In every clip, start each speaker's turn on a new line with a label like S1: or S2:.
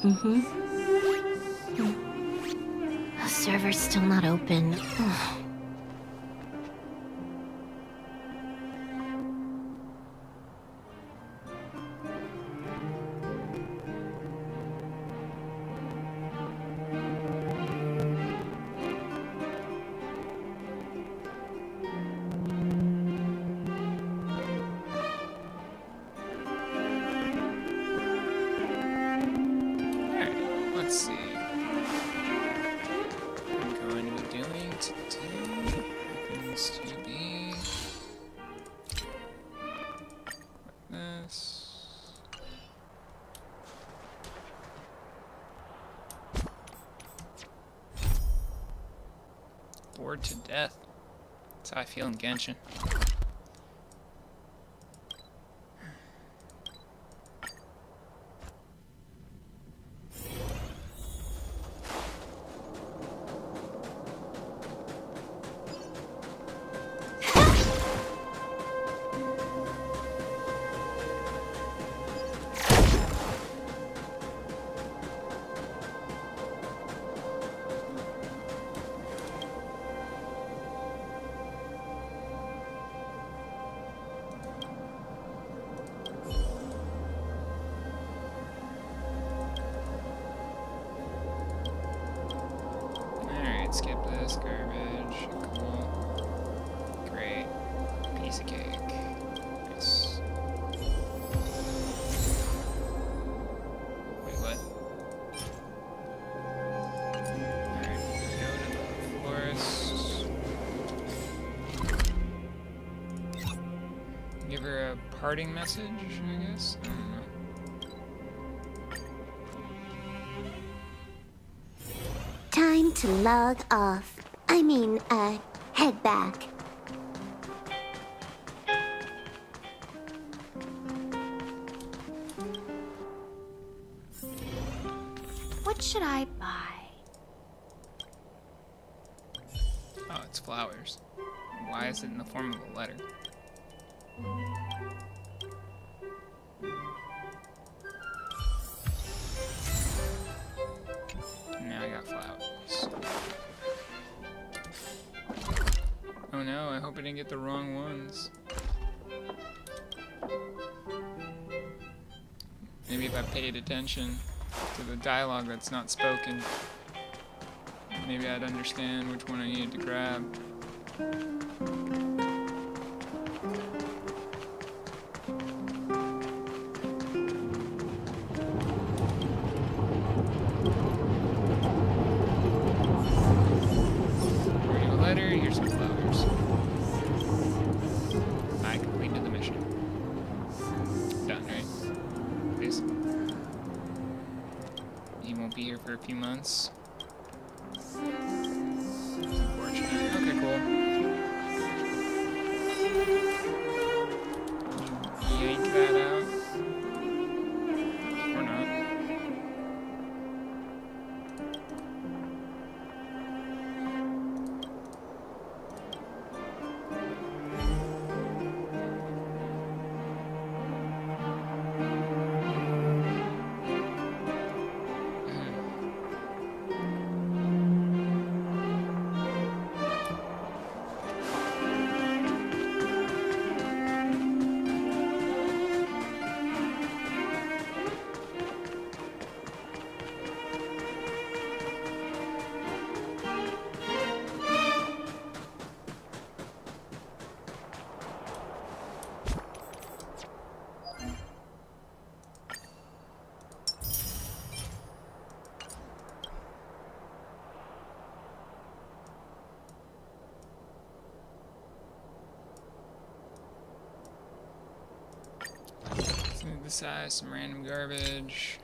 S1: Mm-hmm. The server's still not open. Ugh.
S2: Let's see. I'm going to be doing today happens to be this. Bored to death. That's how I feel in Genshin. Skip this garbage. Cool. Great. Piece of cake. Nice. Wait, what? Alright, go to the forest. Give her a parting message, I guess? I don't know.
S3: Time to log off. I mean, head back. What should I buy?
S2: Oh, it's flowers. Why is it in the form of a letter? Now I got flowers. Oh no, I hope I didn't get the wrong ones. Maybe if I paid attention to the dialogue that's not spoken, maybe I'd understand which one I needed to grab. Here's some flowers. I completed the mission. Done, right? Please. He won't be here for a few months. It's unfortunate. Okay, cool. Yank that out. Or not. Move the size, some random garbage.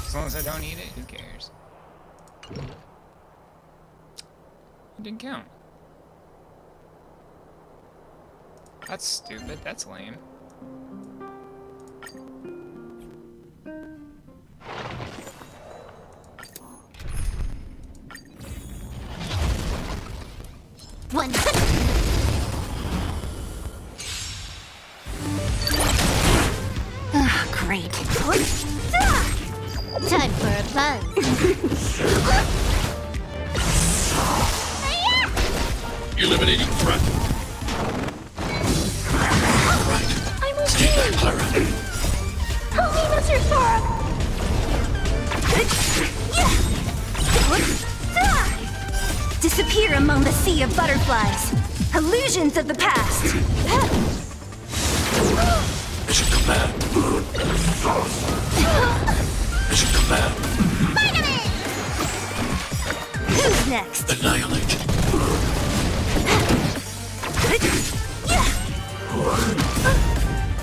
S2: As long as I don't eat it, who cares? It didn't count. That's stupid, that's lame.
S3: One.
S1: Ah, great. Time for a buzz.
S4: Eliminating threat.
S3: I'm okay.
S4: Stay back, Clara.
S3: Help me, Mr. Sora.
S5: Disappear among the sea of butterflies. Illusions of the past.
S4: Mission command. Mission command.
S5: Who's next?
S4: Annihilate.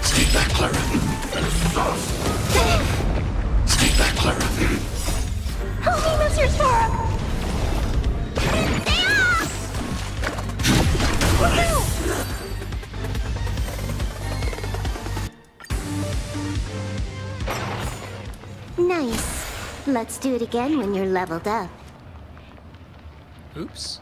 S4: Stay back, Clara. Stay back, Clara.
S3: Help me, Mr. Sora. Nice. Let's do it again when you're leveled up.
S2: Oops.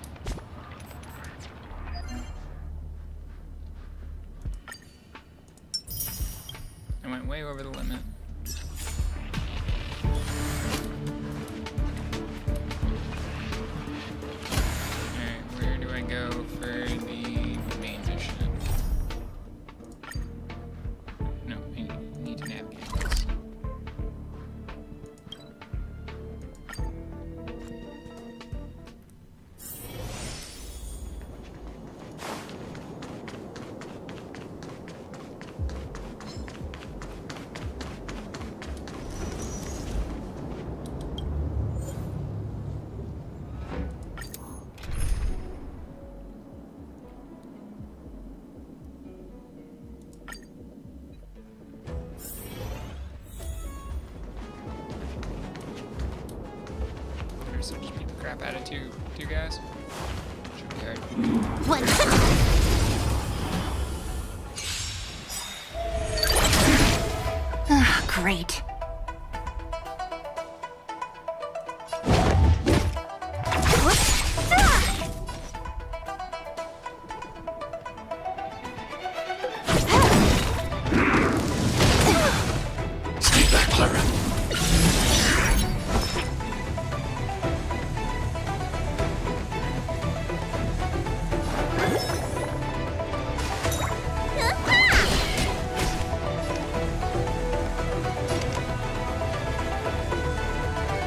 S2: I went way over the limit. Alright, where do I go for the main mission? No, I need to navigate this. So just beat the crap out of two guys. Should be hard.
S3: One.
S1: Ah, great.
S4: Stay back, Clara.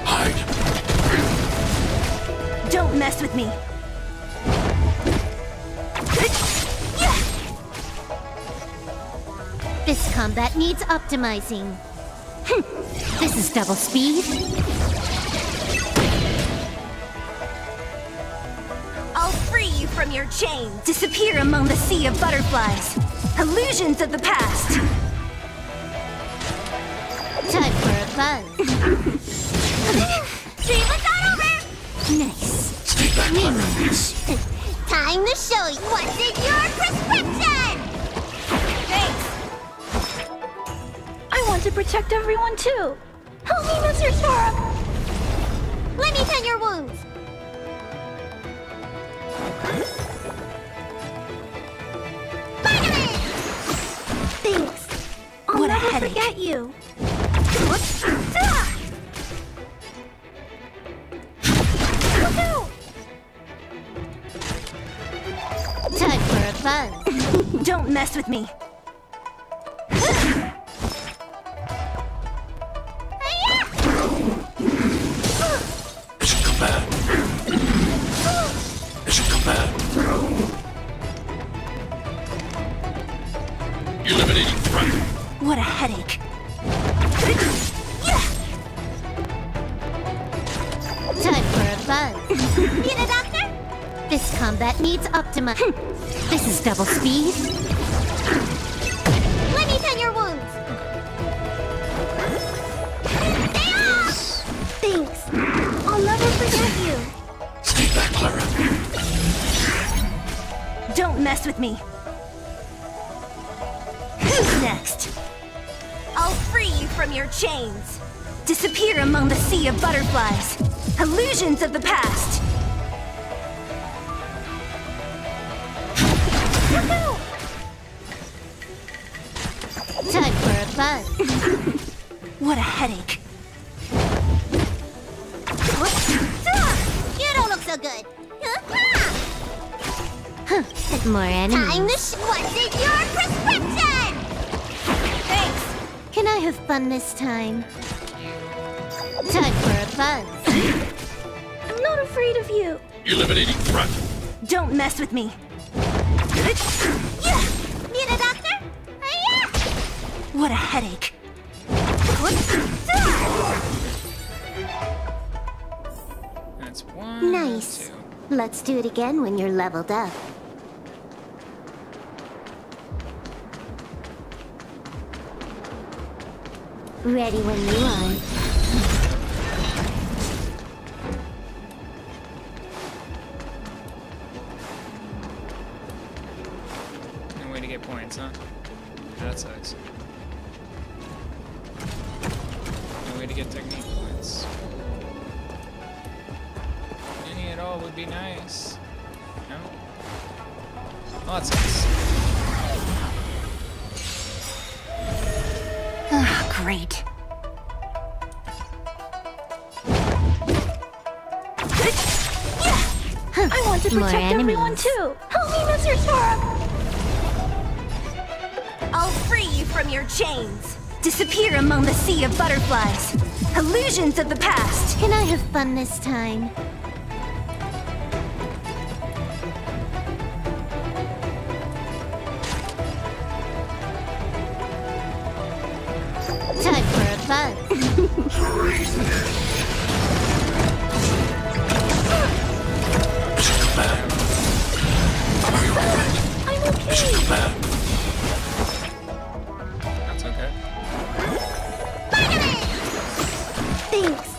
S4: Hide.
S5: Don't mess with me.
S1: This combat needs optimizing. This is double speed.
S5: I'll free you from your chains. Disappear among the sea of butterflies. Illusions of the past.
S1: Time for a buzz.
S3: See what got over?
S1: Nice.
S4: Stay back, Clara.
S3: Time to show you what's in your prescription!
S5: Thanks. I want to protect everyone too.
S3: Help me, Mr. Sora. Let me tend your wounds. Thanks. I'll
S5: What a
S3: never
S5: headache.
S3: forget you. Look out!
S1: Time for a buzz.
S5: Don't mess with me.
S4: Mission command. Mission command. Eliminating threat.
S5: What a headache.
S1: Time for a buzz.
S3: Need a doctor?
S1: This combat needs optimizing. This is double speed.
S3: Let me tend your wounds. Stay off! Thanks. I'll never forget you.
S4: Stay back, Clara.
S5: Don't mess with me. Who's next? I'll free you from your chains. Disappear among the sea of butterflies. Illusions of the past.
S1: Time for a buzz.
S5: What a headache.
S3: You don't look so good.
S1: More
S3: Time
S1: enemies.
S3: to what's in your prescription?
S5: Thanks.
S1: Can I have fun this time? Time for a buzz.
S5: I'm not afraid of you.
S4: Eliminating threat.
S5: Don't mess with me.
S3: Need a doctor? Hiya!
S5: What a headache.
S2: That's one.
S1: Nice.
S2: Two.
S1: Let's do it again when you're leveled up. Ready when you are.
S2: No way to get points, huh? That sucks. No way to get technique points. Any at all would be nice. No? Oh, that sucks.
S5: Great. I want to
S1: More
S5: protect everyone
S1: enemies.
S5: too. Help me, Mr. Sora. I'll free you from your chains. Disappear among the sea of butterflies. Illusions of the past.
S1: Can I have fun this time? Time for a buzz.
S4: Mission command. Are you alright?
S5: I'm okay.
S4: Mission command.
S2: That's okay.
S5: Thanks.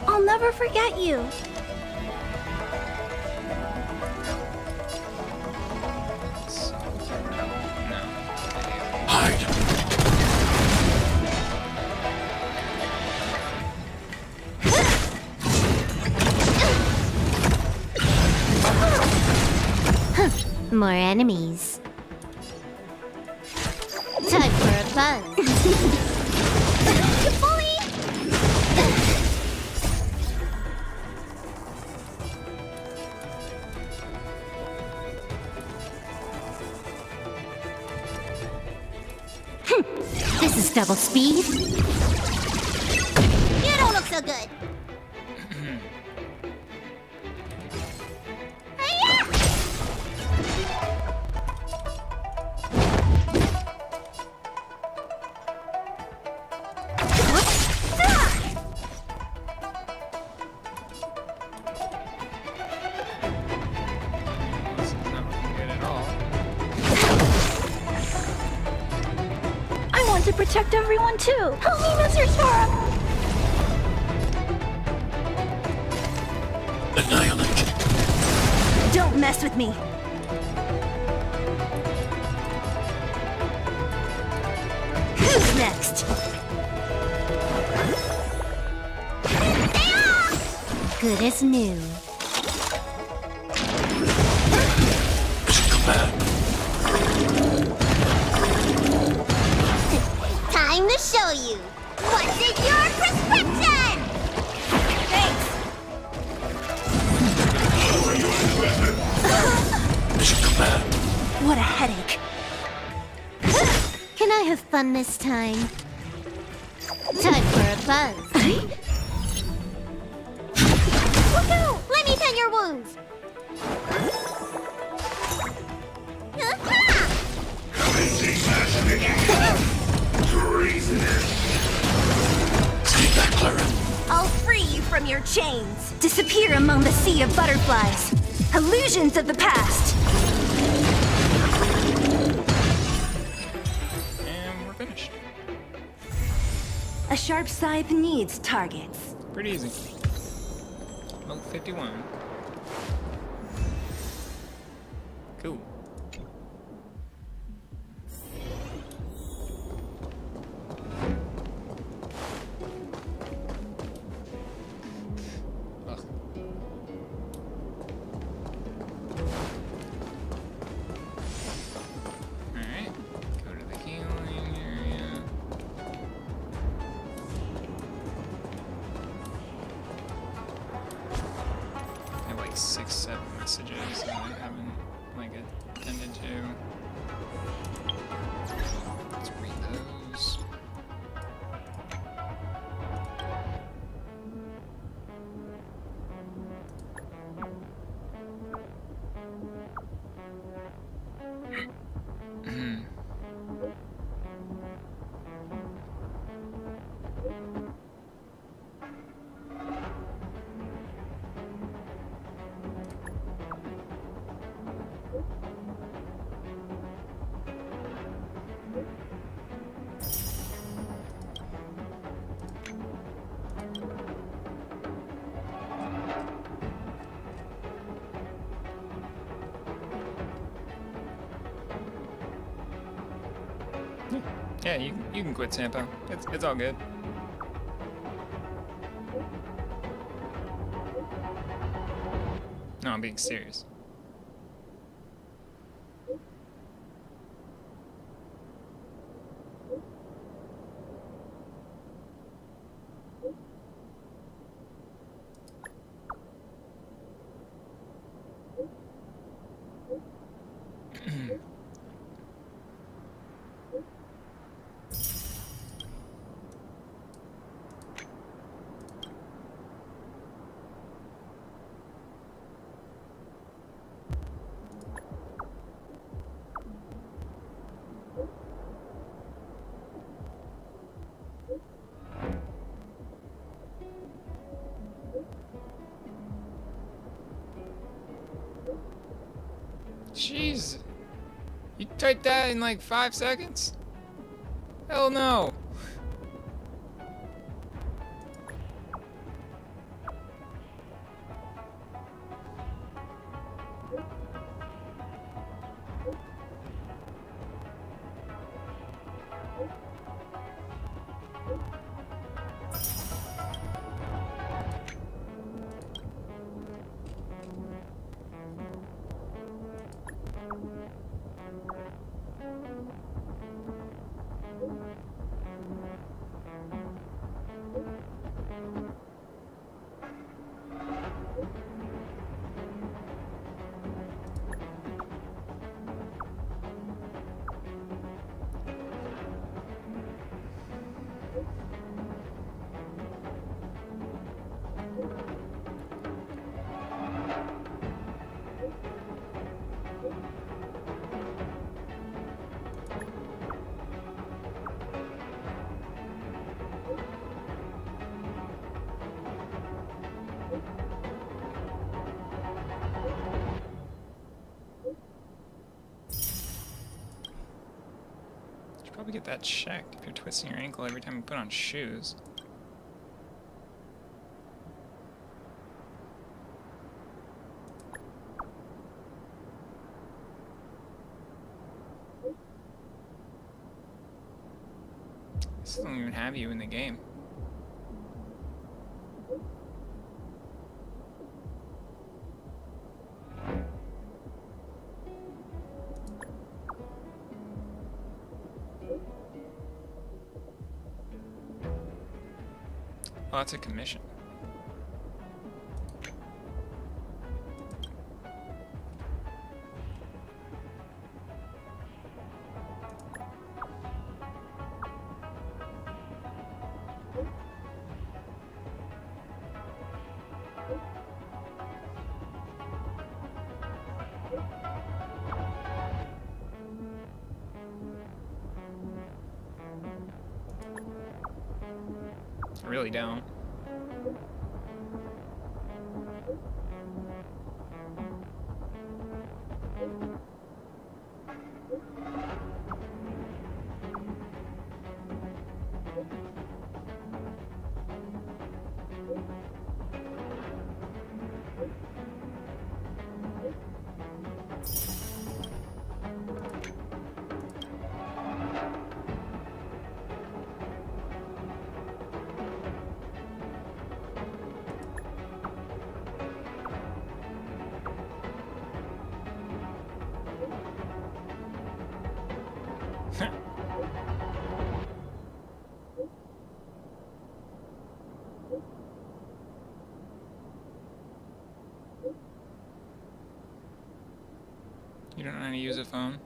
S5: I'll never forget you.
S2: No.
S4: Hide.
S1: More enemies. Time for a buzz. This is double speed.
S3: You don't look so good. Hiya!
S2: This is not looking good at all.
S5: I want to protect everyone too. Help me, Mr. Sora.
S4: Annihilate.
S5: Don't mess with me. Who's next?
S1: Good as new.
S4: Mission command.
S3: Time to show you. What's in your prescription?
S5: Thanks.
S4: Mission command.
S5: What a headache.
S1: Can I have fun this time? Time for a buzz.
S3: Look out! Let me tend your wounds.
S4: Stay back, Clara.
S5: I'll free you from your chains. Disappear among the sea of butterflies. Illusions of the past.
S2: And we're finished.
S5: A sharp scythe needs targets.
S2: Pretty easy. Level 51. Cool. Ugh. 6, 7 messages and I haven't like attended to. Let's read those. Yeah, you can quit, Sampo. It's all good. No, I'm being serious. Jeez. You typed that in like 5 seconds? Hell no. Probably get that checked if you're twisting your ankle every time you put on shoes. This doesn't even have you in the game. Oh, that's a commission. I really don't. You don't know how to use a phone?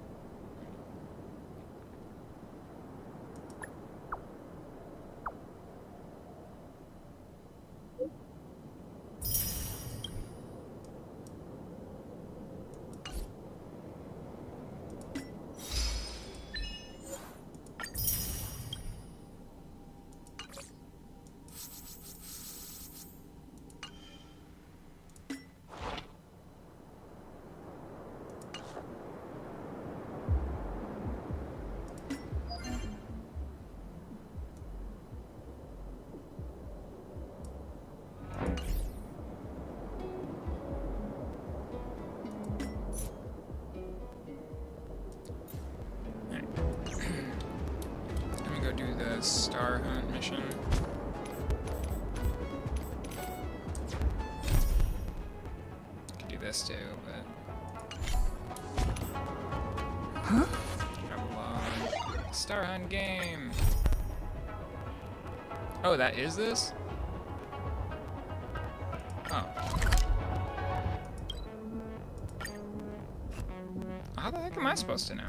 S2: Do the star hunt mission. Could do this too, but
S5: Huh?
S2: travel on. Star hunt game. Oh, that is this? Oh. How the heck am I supposed to know?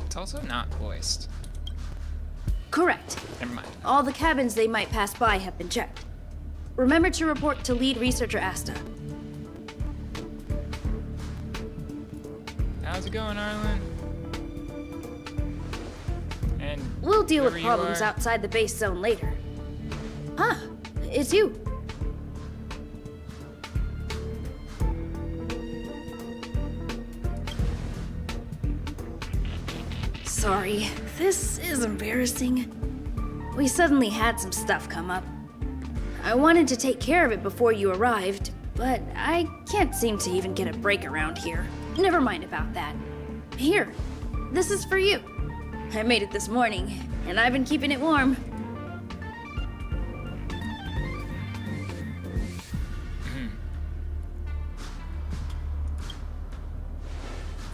S2: It's also not voiced.
S5: Correct.
S2: Never mind.
S5: All the cabins they might pass by have been checked. Remember to report to lead researcher Asta.
S2: How's it going, Arlen? And
S5: We'll deal with
S2: whoever you
S5: problems
S2: are.
S5: outside the base zone later. Ah, it's you. Sorry, this is embarrassing. We suddenly had some stuff come up. I wanted to take care of it before you arrived, but I can't seem to even get a break around here. Never mind about that. Here, this is for you. I made it this morning, and I've been keeping it warm.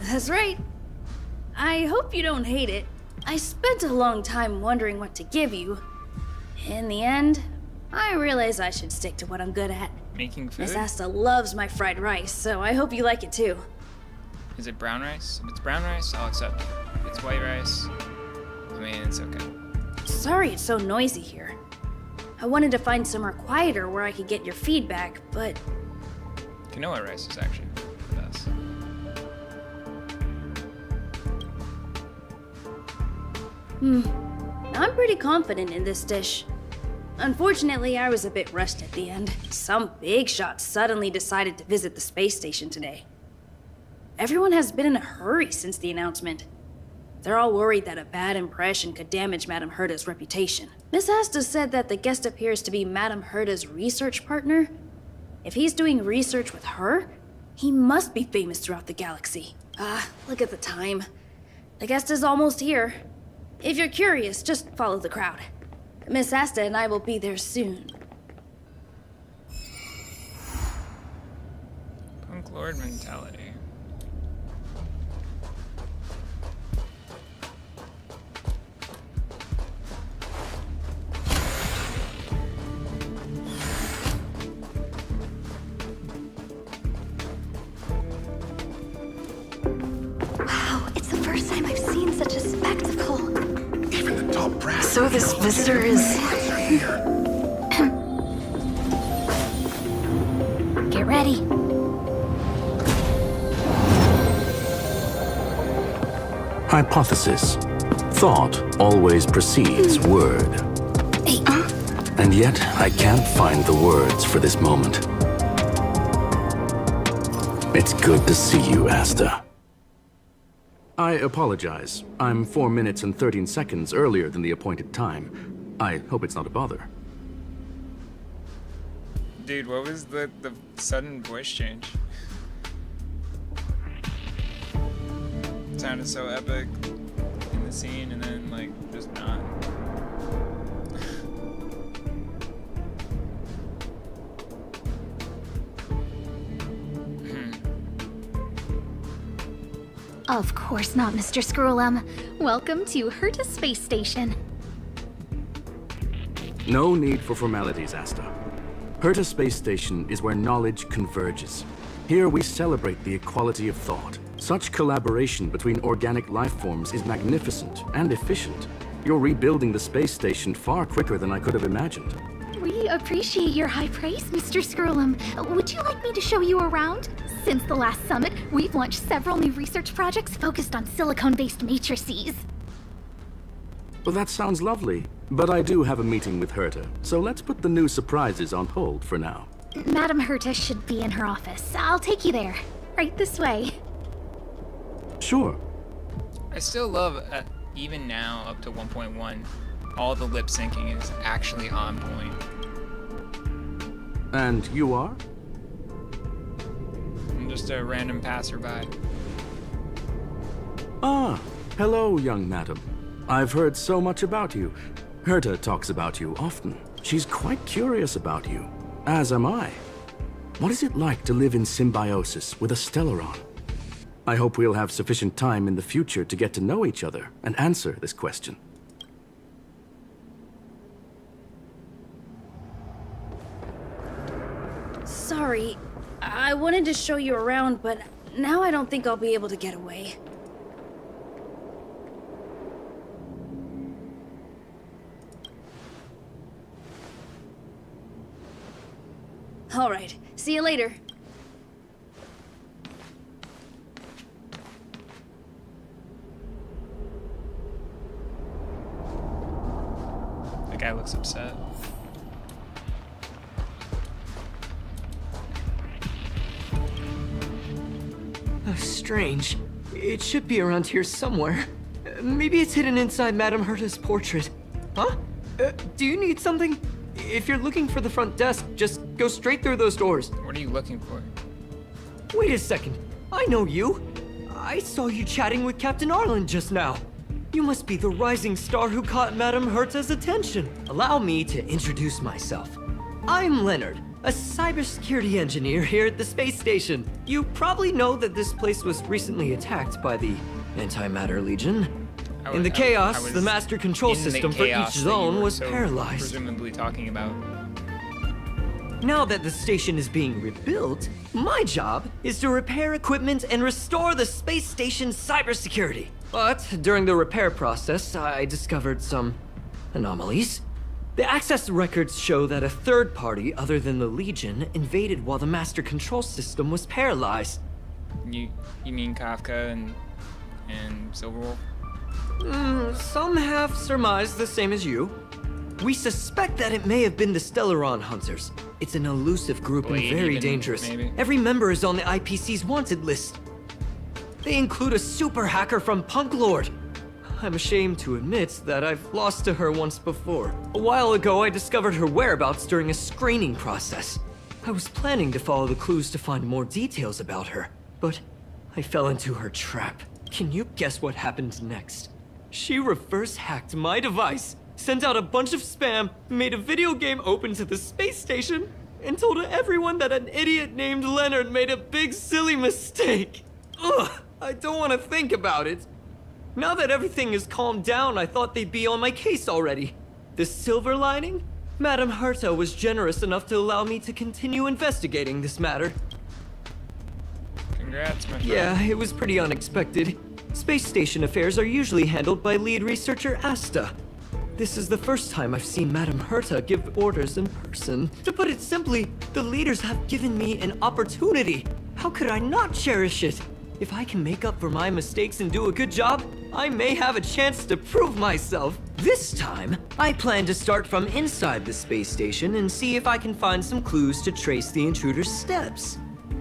S5: That's right. I hope you don't hate it. I spent a long time wondering what to give you. In the end, I realized I should stick to what I'm good at.
S2: Making food?
S5: Miss Asta loves my fried rice, so I hope you like it too.
S2: Is it brown rice? If it's brown rice, I'll accept it. If it's white rice, I mean, it's okay.
S5: Sorry it's so noisy here. I wanted to find somewhere quieter where I could get your feedback, but
S2: Quinoa rice is actually the best.
S5: I'm pretty confident in this dish. Unfortunately, I was a bit rushed at the end. Some big shot suddenly decided to visit the space station today. Everyone has been in a hurry since the announcement. They're all worried that a bad impression could damage Madame Herda's reputation. Miss Asta said that the guest appears to be Madame Herda's research partner. If he's doing research with her, he must be famous throughout the galaxy. Look at the time. The guest is almost here. If you're curious, just follow the crowd. Miss Asta and I will be there soon.
S2: Punk Lord mentality.
S3: Wow, it's the first time I've seen such a spectacle.
S4: Even the top brass.
S3: So this visitor is...
S4: Here.
S3: Get ready.
S4: Hypothesis. Thought always precedes word.
S3: Hey,
S4: And yet, I can't find the words for this moment. It's good to see you, Asta. I apologize. I'm 4 minutes and 13 seconds earlier than the appointed time. I hope it's not a bother.
S2: Dude, what was the sudden voice change? It sounded so epic in the scene and then, like, just not.
S1: Of course not, Mr. Scrollum. Welcome to Herta Space Station.
S4: No need for formalities, Asta. Herta Space Station is where knowledge converges. Here we celebrate the equality of thought. Such collaboration between organic life forms is magnificent and efficient. You're rebuilding the space station far quicker than I could have imagined.
S3: We appreciate your high praise, Mr. Skrullum. Would you like me to show you around? Since the last summit, we've launched several new research projects focused on silicone-based matrices.
S4: Well, that sounds lovely, but I do have a meeting with Herta, so let's put the new surprises on hold for now.
S3: Madam Herta should be in her office. I'll take you there. Right this way.
S4: Sure.
S2: I still love, even now, up to 1.1, all the lip syncing is actually on point.
S4: And you are?
S2: I'm just a random passerby.
S4: Ah, hello, young madam. I've heard so much about you. Herta talks about you often. She's quite curious about you, as am I. What is it like to live in symbiosis with a Stellaron? I hope we'll have sufficient time in the future to get to know each other and answer this question.
S5: Sorry, I wanted to show you around, but now I don't think I'll be able to get away. All right, see you later.
S2: The guy looks upset.
S6: Oh, strange. It should be around here somewhere. Maybe it's hidden inside Madame Herta's portrait. Huh? Do you need something? If you're looking for the front desk, just go straight through those doors.
S2: What are you looking for?
S6: Wait a second. I know you. I saw you chatting with Captain Arlen just now. You must be the rising star who caught Madame Herta's attention. Allow me to introduce myself. I'm Leonard, a cybersecurity engineer here at the space station. You probably know that this place was recently attacked by the Antimatter Legion. In the chaos, the master control system for each zone was paralyzed.
S2: Presumably talking about.
S6: Now that the station is being rebuilt, my job is to repair equipment and restore the space station's cybersecurity. But during the repair process, I discovered some anomalies. The access records show that a third party other than the Legion invaded while the master control system was paralyzed.
S2: You mean Kafka and Silverwolf?
S6: Some have surmised the same as you. We suspect that it may have been the Stellaron Hunters. It's an elusive group and very dangerous.
S2: Maybe.
S6: Every member is on the IPC's wanted list. They include a super hacker from Punk Lord. I'm ashamed to admit that I've lost to her once before. A while ago, I discovered her whereabouts during a screening process. I was planning to follow the clues to find more details about her, but I fell into her trap. Can you guess what happened next? She reverse hacked my device, sent out a bunch of spam, made a video game open to the space station, and told everyone that an idiot named Leonard made a big silly mistake. Ugh, I don't want to think about it. Now that everything is calmed down, I thought they'd be on my case already. The silver lining? Madame Herta was generous enough to allow me to continue investigating this matter.
S2: Congrats, my friend.
S6: Yeah, it was pretty unexpected. Space station affairs are usually handled by lead researcher Asta. This is the first time I've seen Madame Herta give orders in person. To put it simply, the leaders have given me an opportunity. How could I not cherish it? If I can make up for my mistakes and do a good job, I may have a chance to prove myself. This time, I plan to start from inside the space station and see if I can find some clues to trace the intruder's steps.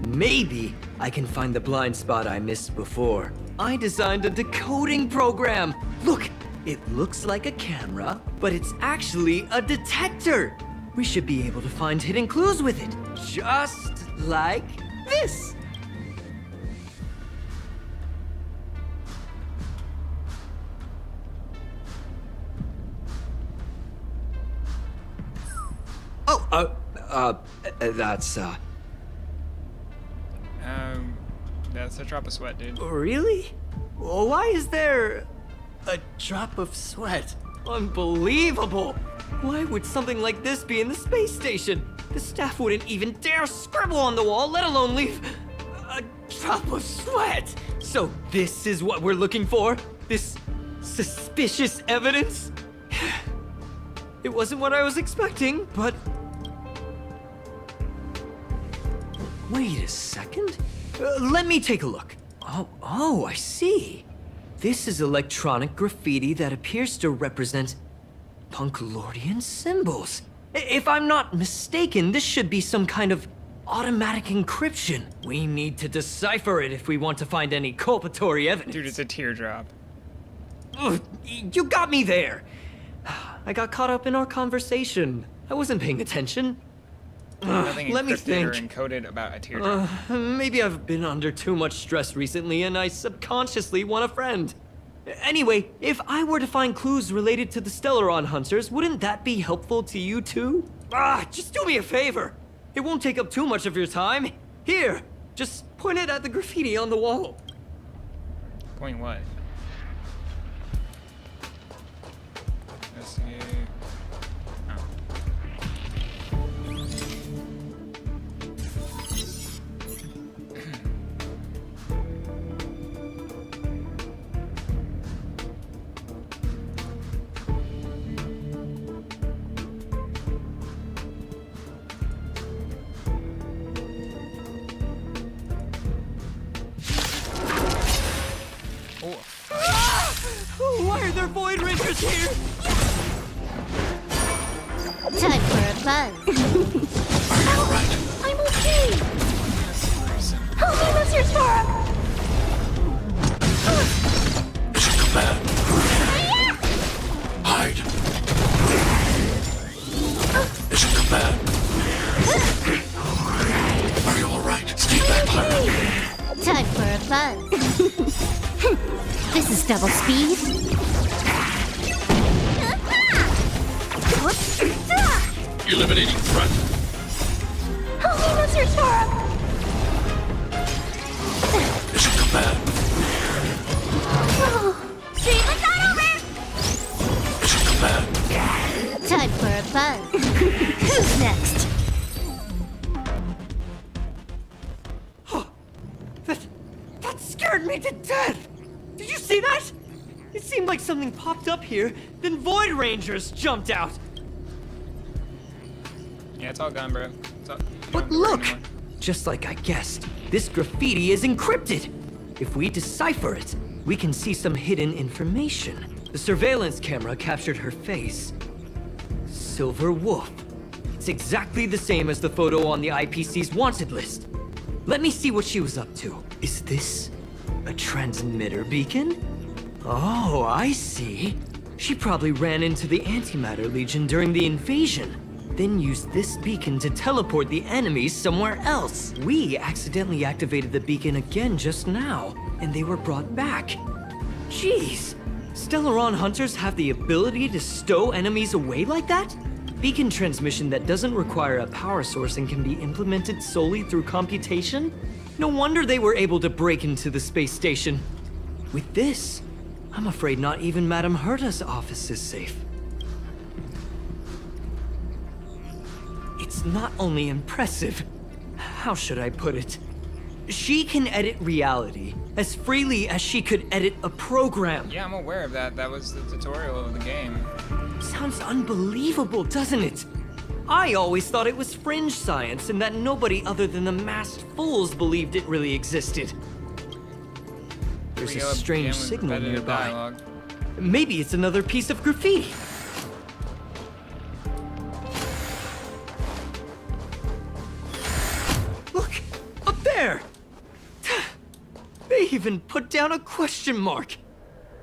S6: Maybe I can find the blind spot I missed before. I designed a decoding program. Look, it looks like a camera, but it's actually a detector. We should be able to find hidden clues with it, just like this.
S2: That's a drop of sweat, dude.
S6: Really? Well, why is there a drop of sweat? Unbelievable! Why would something like this be in the space station? The staff wouldn't even dare scribble on the wall, let alone leave a drop of sweat. So this is what we're looking for? This suspicious evidence? It wasn't what I was expecting, but... Wait a second. Let me take a look. Oh, I see. This is electronic graffiti that appears to represent Punklordian symbols. If I'm not mistaken, this should be some kind of automatic encryption. We need to decipher it if we want to find any culpatory evidence.
S2: Dude, it's a teardrop.
S6: Ugh, you got me there. I got caught up in our conversation. I wasn't paying attention.
S2: Nothing
S6: Let me
S2: encrypted or
S6: think.
S2: encoded about a teardrop.
S6: Maybe I've been under too much stress recently and I subconsciously want a friend. Anyway, if I were to find clues related to the Stellaron hunters, wouldn't that be helpful to you too? Just do me a favor. It won't take up too much of your time. Here, just point it at the graffiti on the wall.
S2: Point what? Investigate. Oh.
S6: Why are there Void Rangers here?
S1: Time for a buzz.
S3: I'm okay! Help me, Mr. Storm!
S7: Mission command. Hide. Mission command. Are you alright? Stay back, pirate.
S1: Time for a buzz. This is double speed.
S7: Eliminating threat.
S3: Help me, Mr. Storm!
S7: Mission command.
S3: Stream is not over!
S7: Mission command.
S1: Time for a buzz. Who's next?
S6: That scared me to death! Did you see that? It seemed like something popped up here, then Void Rangers jumped out.
S2: Yeah, it's all gone, bro. It's all, you
S6: But
S2: don't have to worry
S6: look!
S2: anymore.
S6: Just like I guessed, this graffiti is encrypted. If we decipher it, we can see some hidden information. The surveillance camera captured her face. Silverwolf. It's exactly the same as the photo on the IPC's wanted list. Let me see what she was up to. Is this a transmitter beacon? Oh, I see. She probably ran into the Antimatter Legion during the invasion, then used this beacon to teleport the enemies somewhere else. We accidentally activated the beacon again just now, and they were brought back. Jeez, Stellaron hunters have the ability to stow enemies away like that? Beacon transmission that doesn't require a power source and can be implemented solely through computation? No wonder they were able to break into the space station. With this, I'm afraid not even Madame Herta's office is safe. It's not only impressive, how should I put it? She can edit reality as freely as she could edit a program.
S2: Yeah, I'm aware of that. That was the tutorial of the game.
S6: Sounds unbelievable, doesn't it? I always thought it was fringe science and that nobody other than the masked fools believed it really existed. There's
S2: We
S6: a
S2: go up
S6: strange
S2: again with
S6: signal
S2: repetitive
S6: nearby.
S2: dialogue.
S6: Maybe it's another piece of graffiti. Look, up there! They even put down a question mark.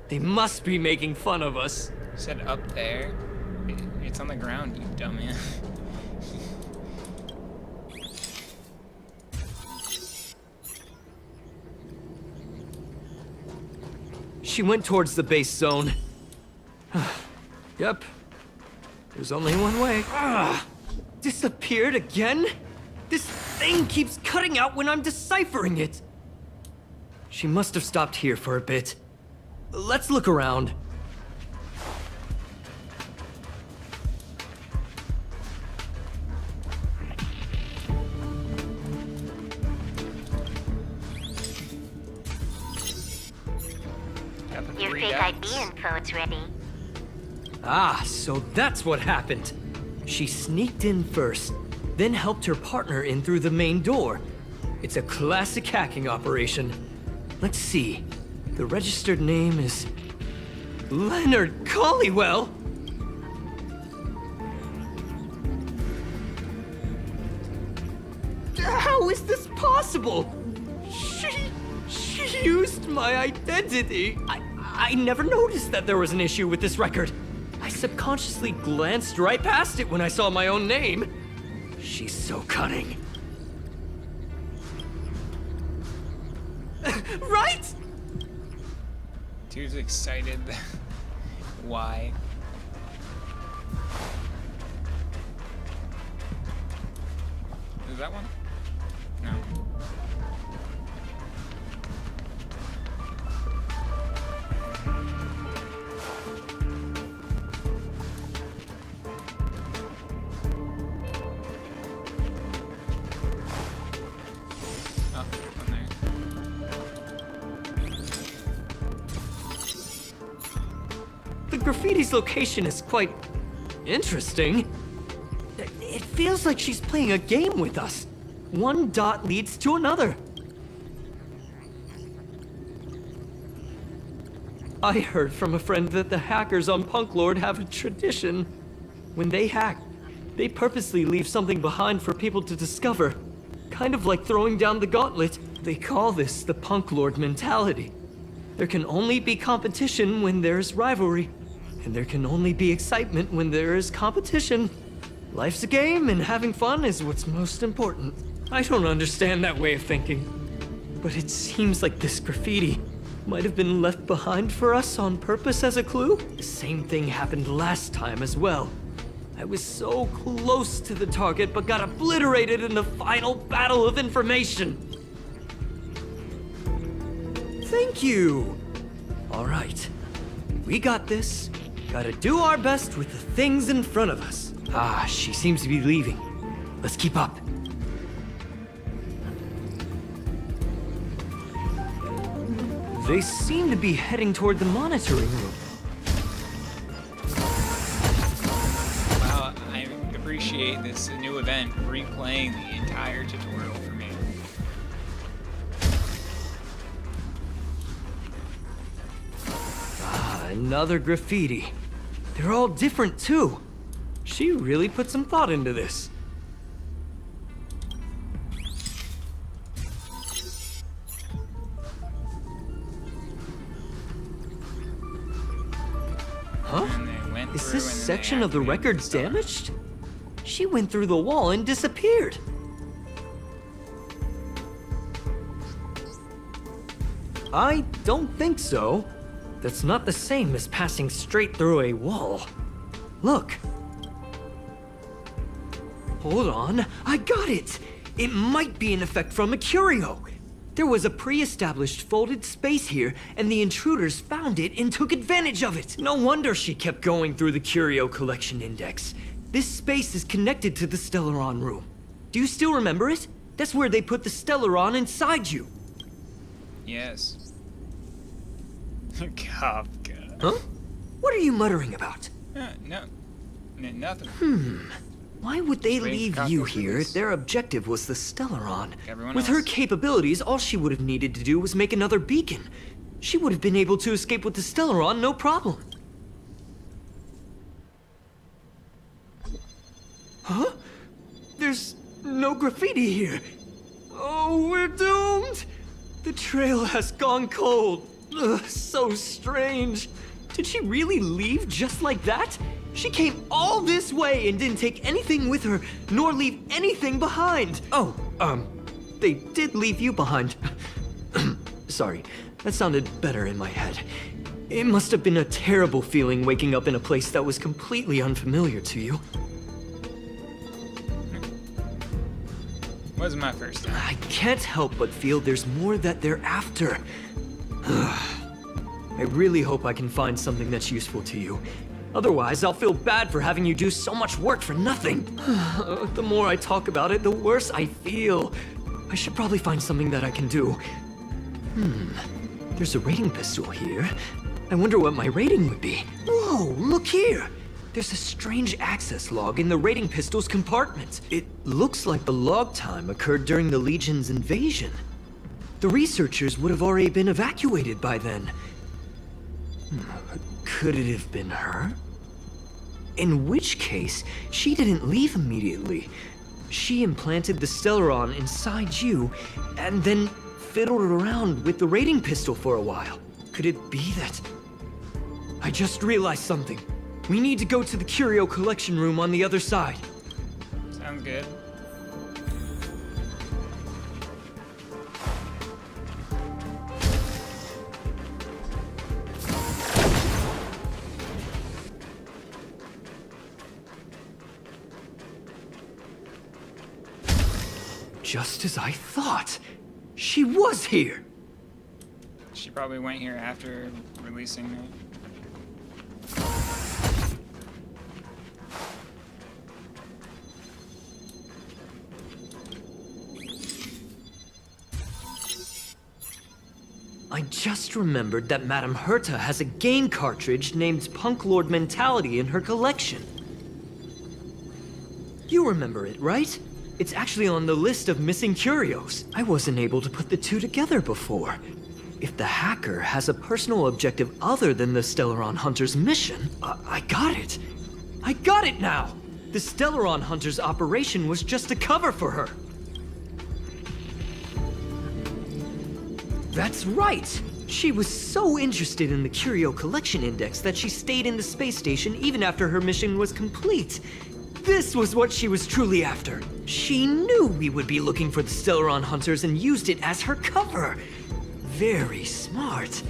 S6: They must be making fun of us.
S2: You said up there? It's on the ground, you dumbass.
S6: She went towards the base zone. Yep. There's only one way. Disappeared again? This thing keeps cutting out when I'm deciphering it. She must have stopped here for a bit. Let's look around.
S1: Your
S2: Three
S1: fake
S2: dots.
S1: ID info's ready.
S6: Ah, so that's what happened. She sneaked in first, then helped her partner in through the main door. It's a classic hacking operation. Let's see. The registered name is Leonard Collywell. How is this possible? She used my identity. I never noticed that there was an issue with this record. I subconsciously glanced right past it when I saw my own name. She's so cunning. Right?
S2: Dude's excited. Why? Is that one? No. Oh, one there.
S6: The graffiti's location is quite interesting. It feels like she's playing a game with us. One dot leads to another. I heard from a friend that the hackers on Punk Lord have a tradition. When they hack, they purposely leave something behind for people to discover. Kind of like throwing down the gauntlet. They call this the Punk Lord mentality. There can only be competition when there's rivalry. And there can only be excitement when there is competition. Life's a game, and having fun is what's most important. I don't understand that way of thinking. But it seems like this graffiti might have been left behind for us on purpose as a clue. The same thing happened last time as well. I was so close to the target, but got obliterated in the final battle of information. Thank you. All right. We got this. Gotta do our best with the things in front of us. Ah, she seems to be leaving. Let's keep up. They seem to be heading toward the monitoring room.
S2: Wow, I appreciate this new event replaying the entire tutorial for me.
S6: Ah, another graffiti. They're all different too. She really put some thought into this. Huh?
S2: And they went
S6: Is
S2: through
S6: this
S2: and then they
S6: section of the
S2: activated
S6: record
S2: stuff.
S6: damaged? She went through the wall and disappeared. I don't think so. That's not the same as passing straight through a wall. Look. Hold on, I got it! It might be an effect from a curio. There was a pre-established folded space here, and the intruders found it and took advantage of it. No wonder she kept going through the curio collection index. This space is connected to the Stellaron room. Do you still remember it? That's where they put the Stellaron inside you.
S2: Yes. Kafka.
S6: Huh? What are you muttering about?
S2: No. Nothing.
S6: Why would they
S2: Wait,
S6: leave
S2: Kafka,
S6: you here
S2: please.
S6: if their objective was the Stellaron?
S2: Everyone
S6: With her
S2: else.
S6: capabilities, all she would have needed to do was make another beacon. She would have been able to escape with the Stellaron, no problem. Huh? There's no graffiti here. Oh, we're doomed! The trail has gone cold. Ugh, so strange. Did she really leave just like that? She came all this way and didn't take anything with her, nor leave anything behind. Oh, they did leave you behind. Sorry, that sounded better in my head. It must have been a terrible feeling waking up in a place that was completely unfamiliar to you.
S2: Wasn't my first time.
S6: I can't help but feel there's more that they're after. I really hope I can find something that's useful to you. Otherwise, I'll feel bad for having you do so much work for nothing. The more I talk about it, the worse I feel. I should probably find something that I can do. There's a raiding pistol here. I wonder what my rating would be. Whoa, look here! There's a strange access log in the rating pistol's compartment. It looks like the log time occurred during the Legion's invasion. The researchers would have already been evacuated by then. Could it have been her? In which case, she didn't leave immediately. She implanted the Stellaron inside you, and then fiddled around with the rating pistol for a while. Could it be that... I just realized something. We need to go to the curio collection room on the other side.
S2: Sounds good.
S6: Just as I thought. She was here!
S2: She probably went here after releasing it.
S6: I just remembered that Madame Herta has a game cartridge named Punk Lord Mentality in her collection. You remember it, right? It's actually on the list of missing curios. I wasn't able to put the two together before. If the hacker has a personal objective other than the Stellaron Hunter's mission, I got it. I got it now! The Stellaron Hunter's operation was just a cover for her. That's right! She was so interested in the Curio Collection Index that she stayed in the space station even after her mission was complete. This was what she was truly after. She knew we would be looking for the Stellaron Hunters and used it as her cover. Very smart.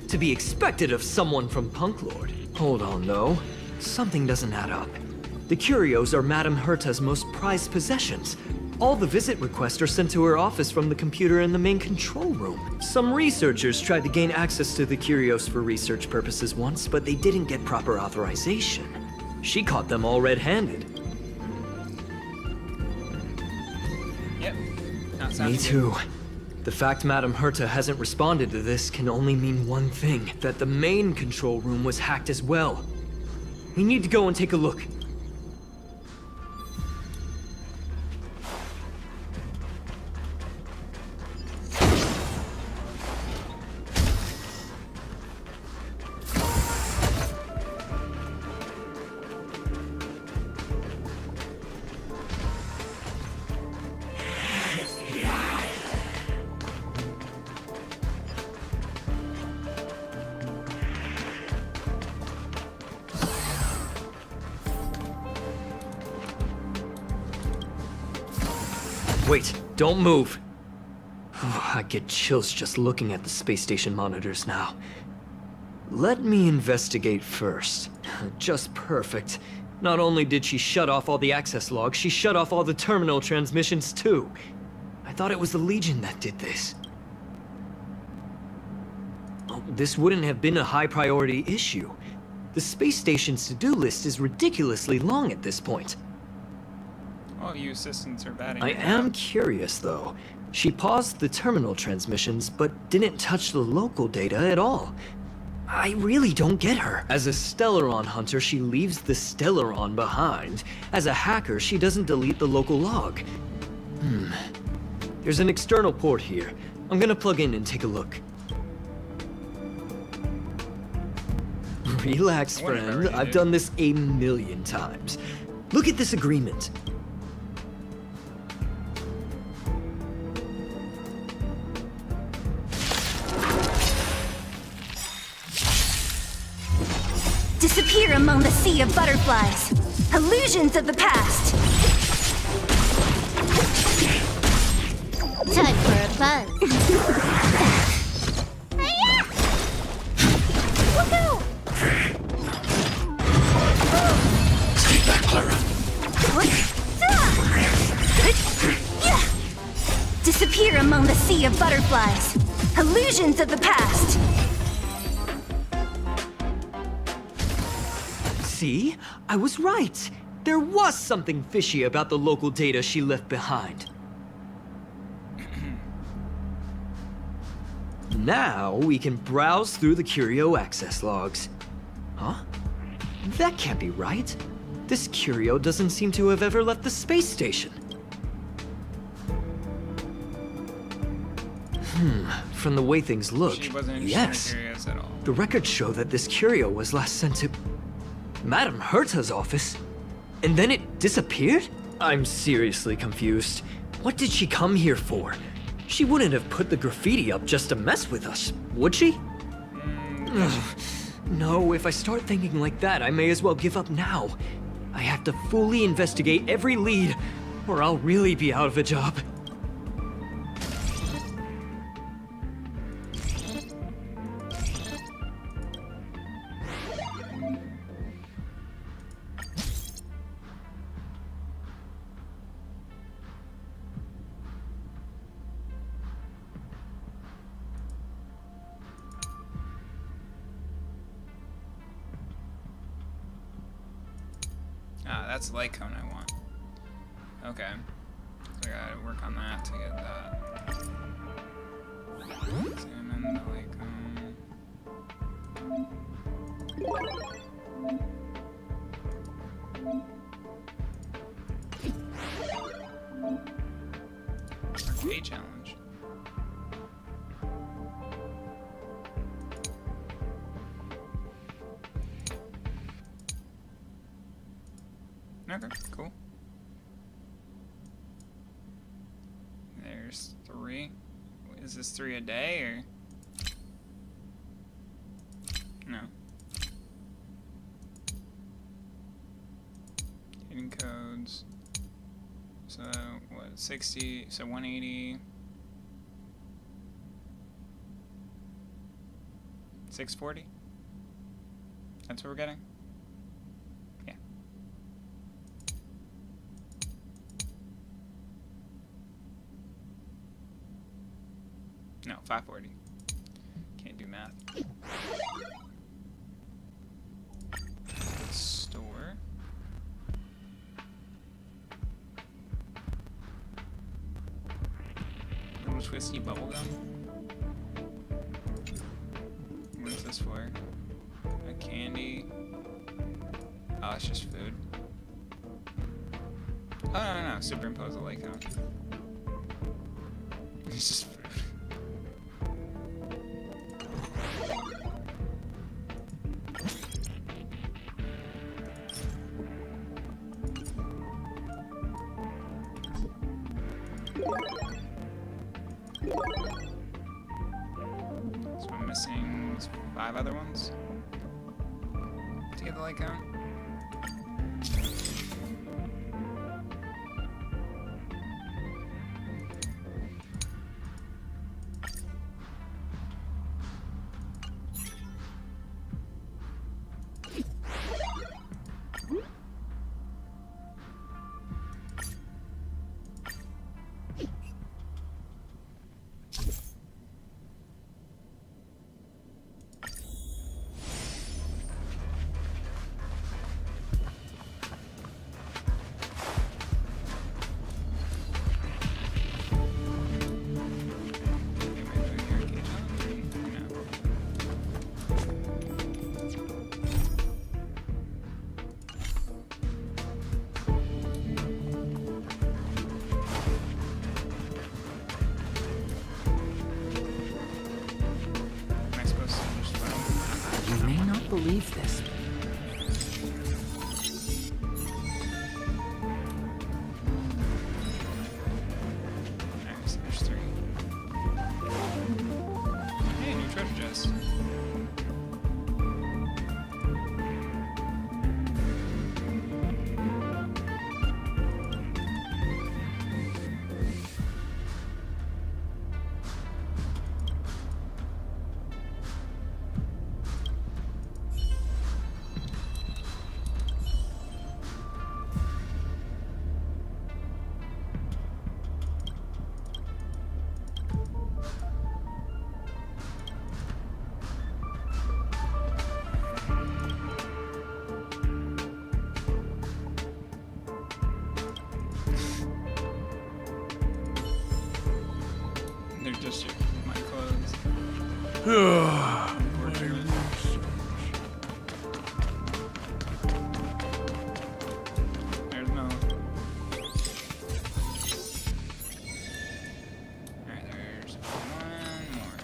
S6: To be expected of someone from Punk Lord. Hold on, though. Something doesn't add up. The curios are Madame Herta's most prized possessions. All the visit requests are sent to her office from the computer in the main control room. Some researchers tried to gain access to the curios for research purposes once, but they didn't get proper authorization. She caught them all red-handed.
S2: Yep. That
S6: Me
S2: sounds good.
S6: too. The fact Madame Herta hasn't responded to this can only mean one thing, that the main control room was hacked as well. We need to go and take a look. Wait, don't move. I get chills just looking at the space station monitors now. Let me investigate first. Just perfect. Not only did she shut off all the access logs, she shut off all the terminal transmissions too. I thought it was the Legion that did this. Oh, this wouldn't have been a high priority issue. The space station's to-do list is ridiculously long at this point.
S2: All you assistants are batting.
S6: I am curious, though. She paused the terminal transmissions, but didn't touch the local data at all. I really don't get her. As a Stellaron hunter, she leaves the Stellaron behind. As a hacker, she doesn't delete the local log. There's an external port here. I'm gonna plug in and take a look. Relax, friend. I've done this a million times. Look at this agreement.
S1: Disappear among the sea of butterflies. Illusions of the past. Time for a buzz. Hi-ya! Woohoo!
S7: Stay back, Clara.
S1: Disappear among the sea of butterflies. Illusions of the past.
S6: See? I was right. There was something fishy about the local data she left behind. Now we can browse through the curio access logs. Huh? That can't be right. This curio doesn't seem to have ever left the space station. From the way things look,
S2: She wasn't interested
S6: yes.
S2: in curious at all.
S6: The records show that this curio was last sent to Madame Herta's office, and then it disappeared? I'm seriously confused. What did she come here for? She wouldn't have put the graffiti up just to mess with us, would she? Ugh. No, if I start thinking like that, I may as well give up now. I have to fully investigate every lead, or I'll really be out of a job.
S2: Ah, that's the light cone I want. Okay. So I gotta work on that to get that. Examine the light cone. Arcade challenge. Okay, cool. There's 3. Is this 3 a day or? No. Hidden codes. So what? 60. So 180. 640. That's what we're getting. Yeah. No, 540. Can't do math. Store. Little twisty bubblegum. What is this for? A candy. Oh, it's just food. Oh, no. Superimpose a light cone. It's just food. So I'm missing 5 other ones to get the light cone.
S6: Believe this.
S2: Alright, so there's 3. Hey, new treasure chest. There's no. Alright, there's one more.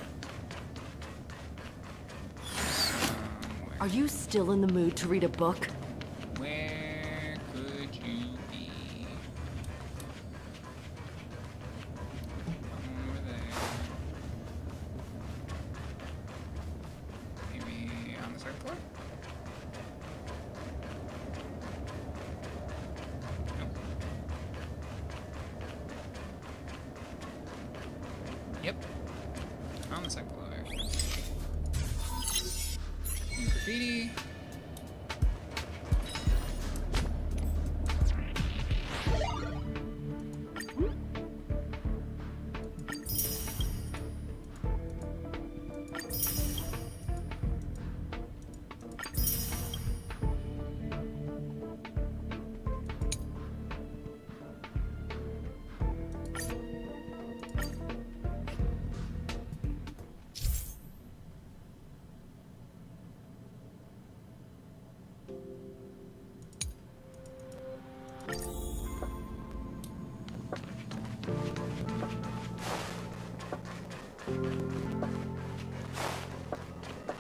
S2: Somewhere.
S8: Are you still in the mood to read a book?
S2: Where could you be? Over there. Maybe on the second floor? Nope. Yep. On the second floor. And graffiti.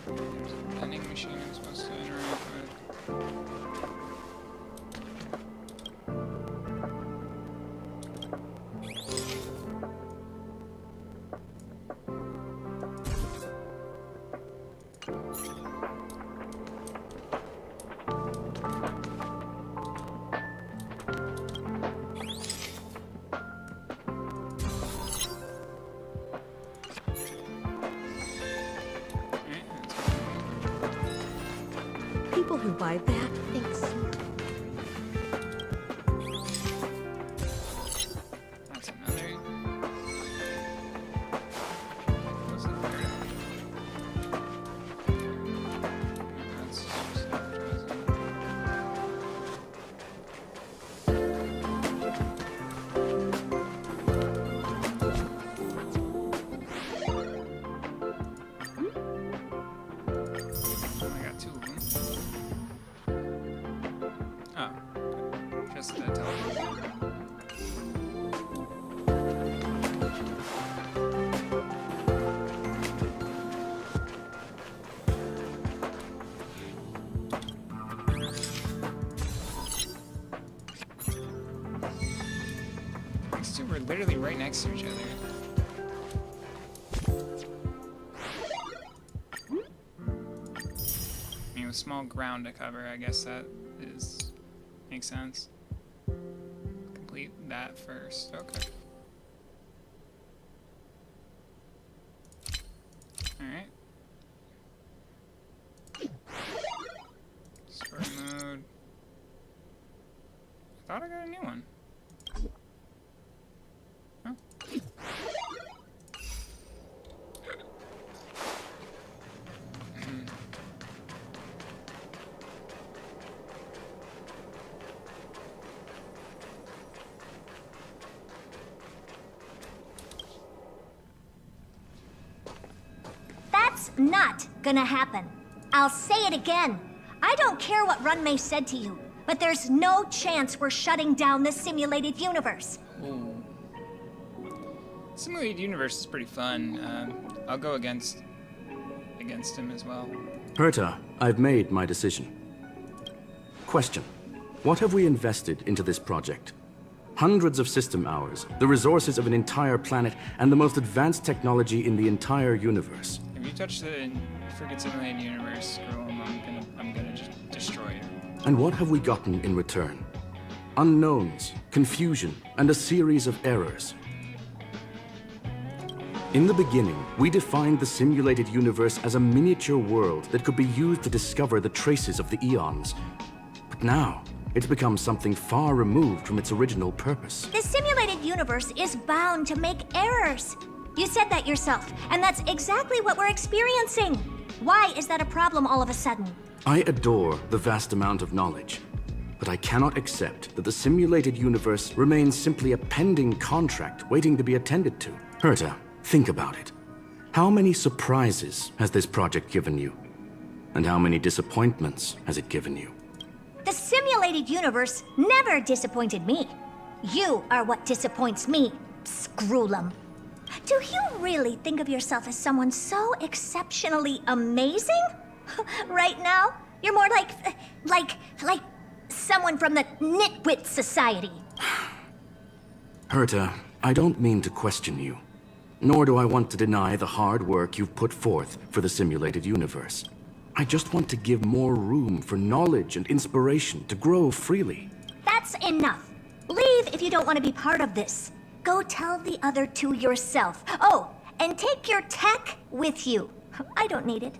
S2: There's a vending machine I'm supposed to interact with. Alright, that's good.
S8: People who buy that think smart.
S2: That's another. What's the third? That's just advertising. I got two of them. Oh, just the telephone. These two were literally right next to each other. I mean, with small ground to cover, I guess that makes sense. Complete that first. Okay. Alright. Story mode. I thought I got a new one. Huh?
S1: That's not gonna happen. I'll say it again. I don't care what Runmei said to you, but there's no chance we're shutting down the simulated universe.
S2: Ooh. Simulated universe is pretty fun. I'll go against him as well.
S4: Herta, I've made my decision. Question. What have we invested into this project? Hundreds of system hours, the resources of an entire planet, and the most advanced technology in the entire universe.
S2: If you touch the freaking simulated universe, girl, I'm gonna just destroy it.
S4: And what have we gotten in return? Unknowns, confusion, and a series of errors. In the beginning, we defined the simulated universe as a miniature world that could be used to discover the traces of the eons. But now, it's become something far removed from its original purpose.
S1: The simulated universe is bound to make errors. You said that yourself, and that's exactly what we're experiencing. Why is that a problem all of a sudden?
S4: I adore the vast amount of knowledge, but I cannot accept that the simulated universe remains simply a pending contract waiting to be attended to. Herta, think about it. How many surprises has this project given you? And how many disappointments has it given you?
S1: The simulated universe never disappointed me. You are what disappoints me, Scroolum. Do you really think of yourself as someone so exceptionally amazing? Right now, you're more like someone from the Nitwit Society.
S4: Herta, I don't mean to question you, nor do I want to deny the hard work you've put forth for the simulated universe. I just want to give more room for knowledge and inspiration to grow freely.
S1: That's enough. Leave if you don't want to be part of this. Go tell the other two yourself. Oh, and take your tech with you. I don't need it.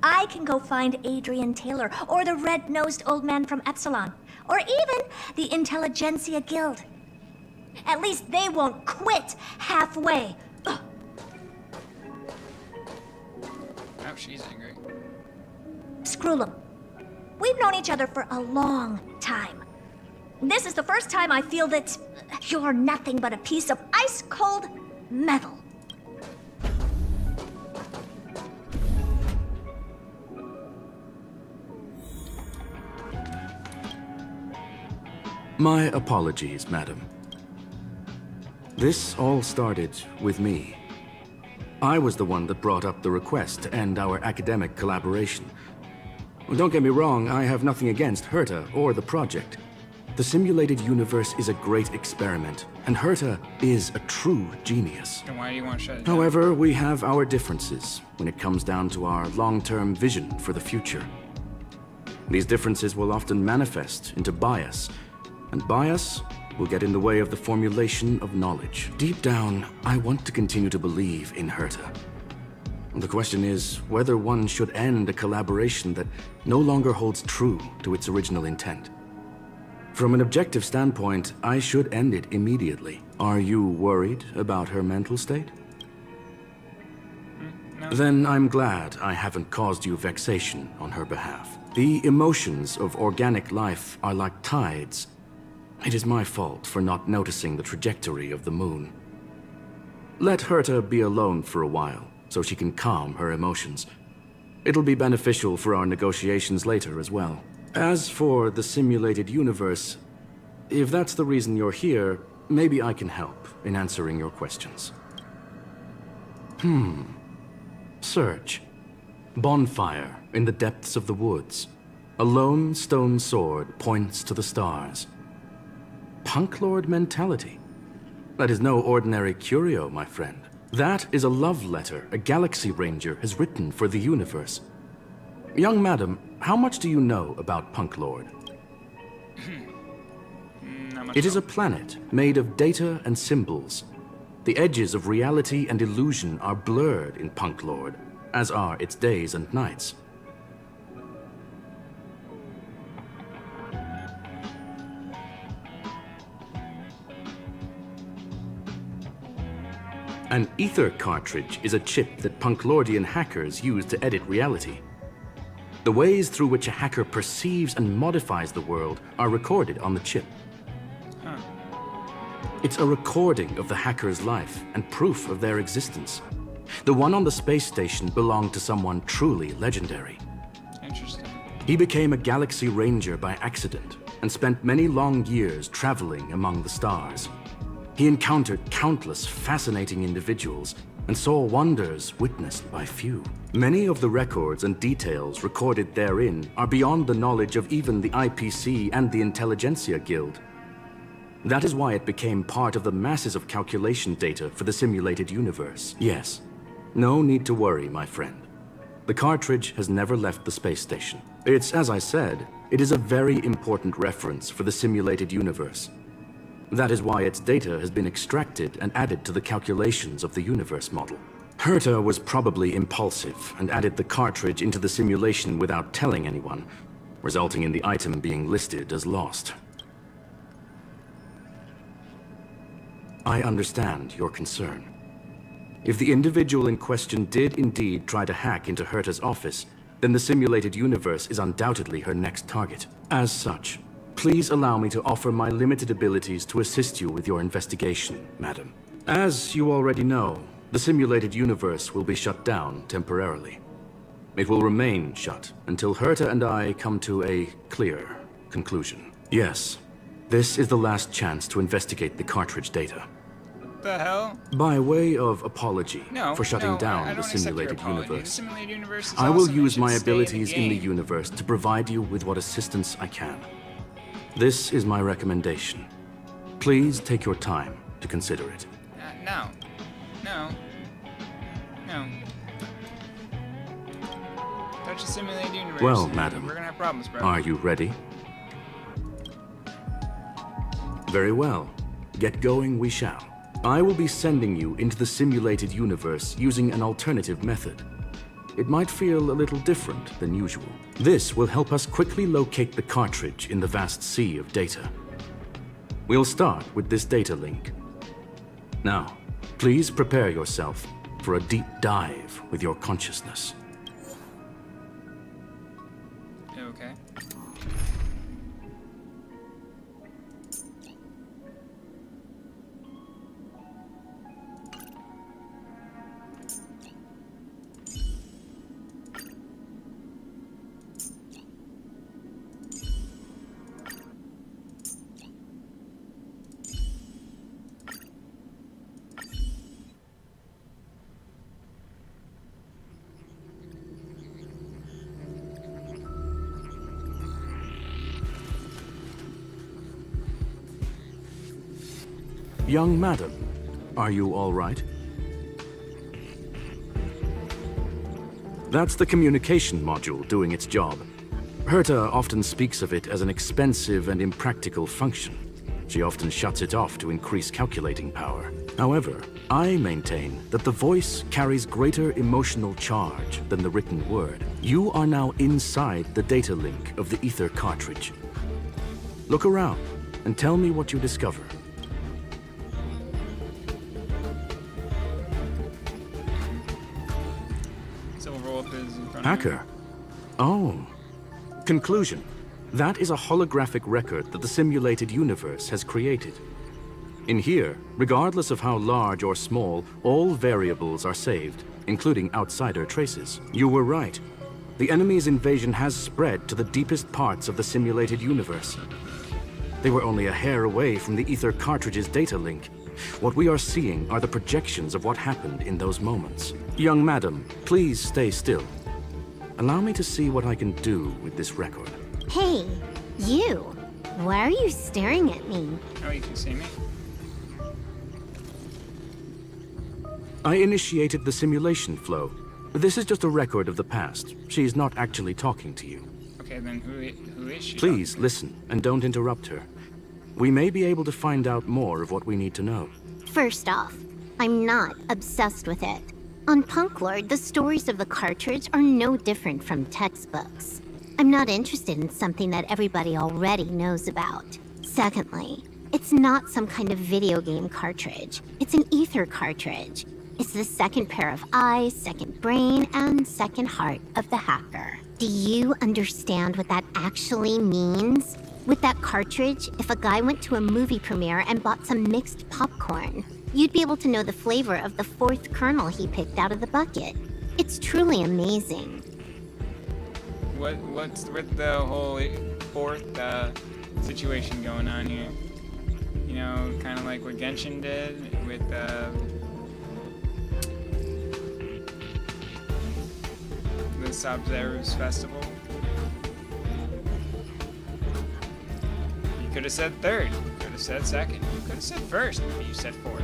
S1: I can go find Adrian Taylor, or the red-nosed old man from Epsilon, or even the Intelligentsia Guild. At least they won't quit halfway. Ugh.
S2: Oh, she's angry.
S1: Scroolum, we've known each other for a long time. This is the first time I feel that you're nothing but a piece of ice-cold metal.
S4: My apologies, madam. This all started with me. I was the one that brought up the request to end our academic collaboration. Don't get me wrong, I have nothing against Herta or the project. The simulated universe is a great experiment, and Herta is a true genius.
S2: Then why do you want to shut it down?
S4: However, we have our differences when it comes down to our long-term vision for the future. These differences will often manifest into bias, and bias will get in the way of the formulation of knowledge. Deep down, I want to continue to believe in Herta. The question is whether one should end a collaboration that no longer holds true to its original intent. From an objective standpoint, I should end it immediately. Are you worried about her mental state?
S2: No.
S4: Then I'm glad I haven't caused you vexation on her behalf. The emotions of organic life are like tides. It is my fault for not noticing the trajectory of the moon. Let Herta be alone for a while, so she can calm her emotions. It'll be beneficial for our negotiations later as well. As for the simulated universe, if that's the reason you're here, maybe I can help in answering your questions. Search. Bonfire in the depths of the woods. A lone stone sword points to the stars. Punk Lord mentality. That is no ordinary curio, my friend. That is a love letter a Galaxy Ranger has written for the universe. Young madam, how much do you know about Punk Lord?
S2: Not much.
S4: It is a planet made of data and symbols. The edges of reality and illusion are blurred in Punk Lord, as are its days and nights. An ether cartridge is a chip that Punklordian hackers use to edit reality. The ways through which a hacker perceives and modifies the world are recorded on the chip.
S2: Huh.
S4: It's a recording of the hacker's life and proof of their existence. The one on the space station belonged to someone truly legendary.
S2: Interesting.
S4: He became a Galaxy Ranger by accident and spent many long years traveling among the stars. He encountered countless fascinating individuals and saw wonders witnessed by few. Many of the records and details recorded therein are beyond the knowledge of even the IPC and the Intelligentsia Guild. That is why it became part of the masses of calculation data for the simulated universe. Yes, no need to worry, my friend. The cartridge has never left the space station. It's, as I said, it is a very important reference for the simulated universe. That is why its data has been extracted and added to the calculations of the universe model. Herta was probably impulsive and added the cartridge into the simulation without telling anyone, resulting in the item being listed as lost. I understand your concern. If the individual in question did indeed try to hack into Herta's office, then the simulated universe is undoubtedly her next target. As such, please allow me to offer my limited abilities to assist you with your investigation, madam. As you already know, The simulated universe will be shut down temporarily. It will remain shut until Herta and I come to a clear conclusion. Yes, this is the last chance to investigate the cartridge data.
S2: The hell?
S4: By way of apology
S2: No.
S4: for shutting
S2: no, I
S4: down
S2: don't
S4: the
S2: accept your
S4: simulated
S2: apology. The
S4: universe,
S2: simulated universe is
S4: I will
S2: awesome. It
S4: use
S2: should
S4: my
S2: stay
S4: abilities in the
S2: game.
S4: universe to provide you with what assistance I can. This is my recommendation. Please take your time to consider it.
S2: No. No. No. Touch the simulated universe.
S4: Well,
S2: and
S4: madam,
S2: we're gonna have problems, bro.
S4: Are you ready? Very well. Get going we shall. I will be sending you into the simulated universe using an alternative method. It might feel a little different than usual. This will help us quickly locate the cartridge in the vast sea of data. We'll start with this data link. Now, please prepare yourself for a deep dive with your consciousness.
S2: Okay.
S4: Young madam, are you all right? That's the communication module doing its job. Herta often speaks of it as an expensive and impractical function. She often shuts it off to increase calculating power. However, I maintain that the voice carries greater emotional charge than the written word. You are now inside the data link of the ether cartridge. Look around and tell me what you discover.
S2: Silverwolf is in front of me.
S4: Hacker? Oh. Conclusion. That is a holographic record that the simulated universe has created. In here, regardless of how large or small, all variables are saved, including outsider traces. You were right. The enemy's invasion has spread to the deepest parts of the simulated universe. They were only a hair away from the ether cartridge's data link. What we are seeing are the projections of what happened in those moments. Young madam, please stay still. Allow me to see what I can do with this record.
S9: Hey, you! Why are you staring at me?
S2: Oh, you can see me?
S4: I initiated the simulation flow. This is just a record of the past. She's not actually talking to you.
S2: Okay, then who is she?
S4: Please listen and don't interrupt her. We may be able to find out more of what we need to know.
S9: First off, I'm not obsessed with it. On Punklord, the stories of the cartridge are no different from textbooks. I'm not interested in something that everybody already knows about. Secondly, it's not some kind of video game cartridge. It's an ether cartridge. It's the second pair of eyes, second brain, and second heart of the hacker. Do you understand what that actually means? With that cartridge, if a guy went to a movie premiere and bought some mixed popcorn, you'd be able to know the flavor of the fourth kernel he picked out of the bucket. It's truly amazing.
S2: What's with the whole fourth situation going on here? You know, kind of like what Genshin did with the Sub-Zero's festival. You could have said third. You could have said second. You could have said first. But you said fourth.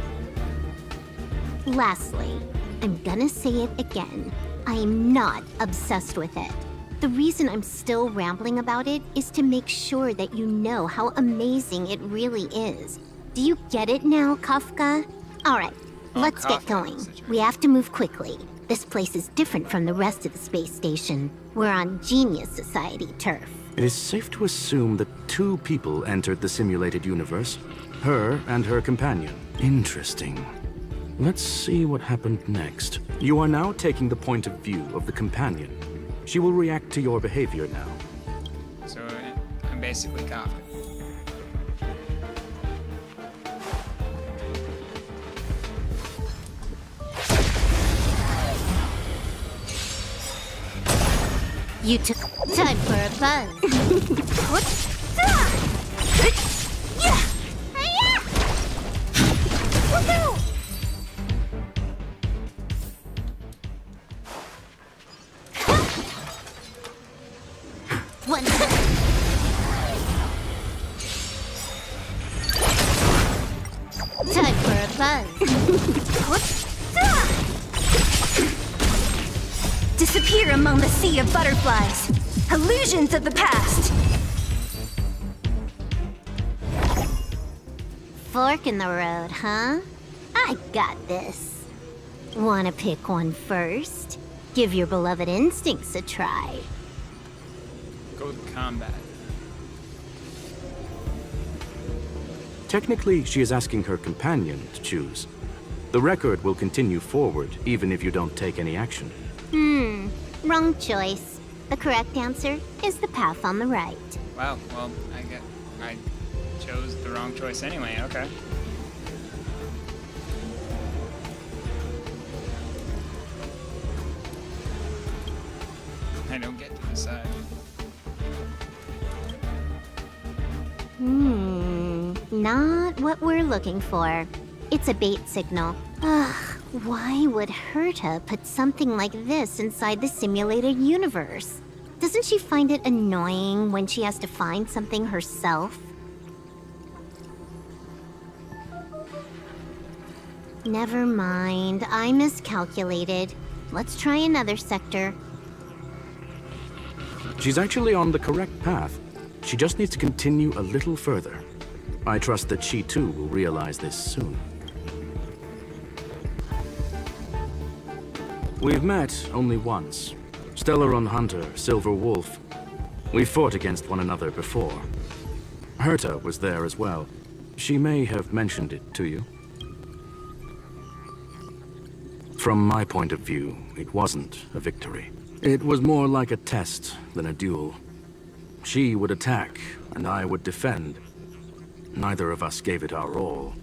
S9: Lastly, I'm gonna say it again. I am not obsessed with it. The reason I'm still rambling about it is to make sure that you know how amazing it really is. Do you get it now, Kafka? Alright, let's get going. We have to move quickly. This place is different from the rest of the space station. We're on Genius Society turf.
S4: It is safe to assume that two people entered the simulated universe. Her and her companion. Interesting. Let's see what happened next. You are now taking the point of view of the companion. She will react to your behavior now.
S2: So I'm basically Kafka.
S9: You took time for a buzz. One time for a buzz.
S1: Disappear among the sea of butterflies. Illusions of the past.
S9: Fork in the road, huh? I got this. Wanna pick one first? Give your beloved instincts a try.
S2: Go with combat.
S4: Technically, she is asking her companion to choose. The record will continue forward, even if you don't take any action.
S9: Wrong choice. The correct answer is the path on the right.
S2: Wow, well, I chose the wrong choice anyway, okay. I don't get to decide.
S9: Not what we're looking for. It's a bait signal. Ugh, why would Herta put something like this inside the simulated universe? Doesn't she find it annoying when she has to find something herself? Never mind, I miscalculated. Let's try another sector.
S4: She's actually on the correct path. She just needs to continue a little further. I trust that she too will realize this soon. We've met only once. Stellar Hunter, Silverwolf. We fought against one another before. Herta was there as well. She may have mentioned it to you. From my point of view, it wasn't a victory. It was more like a test than a duel. She would attack, and I would defend. Neither of us gave it our all.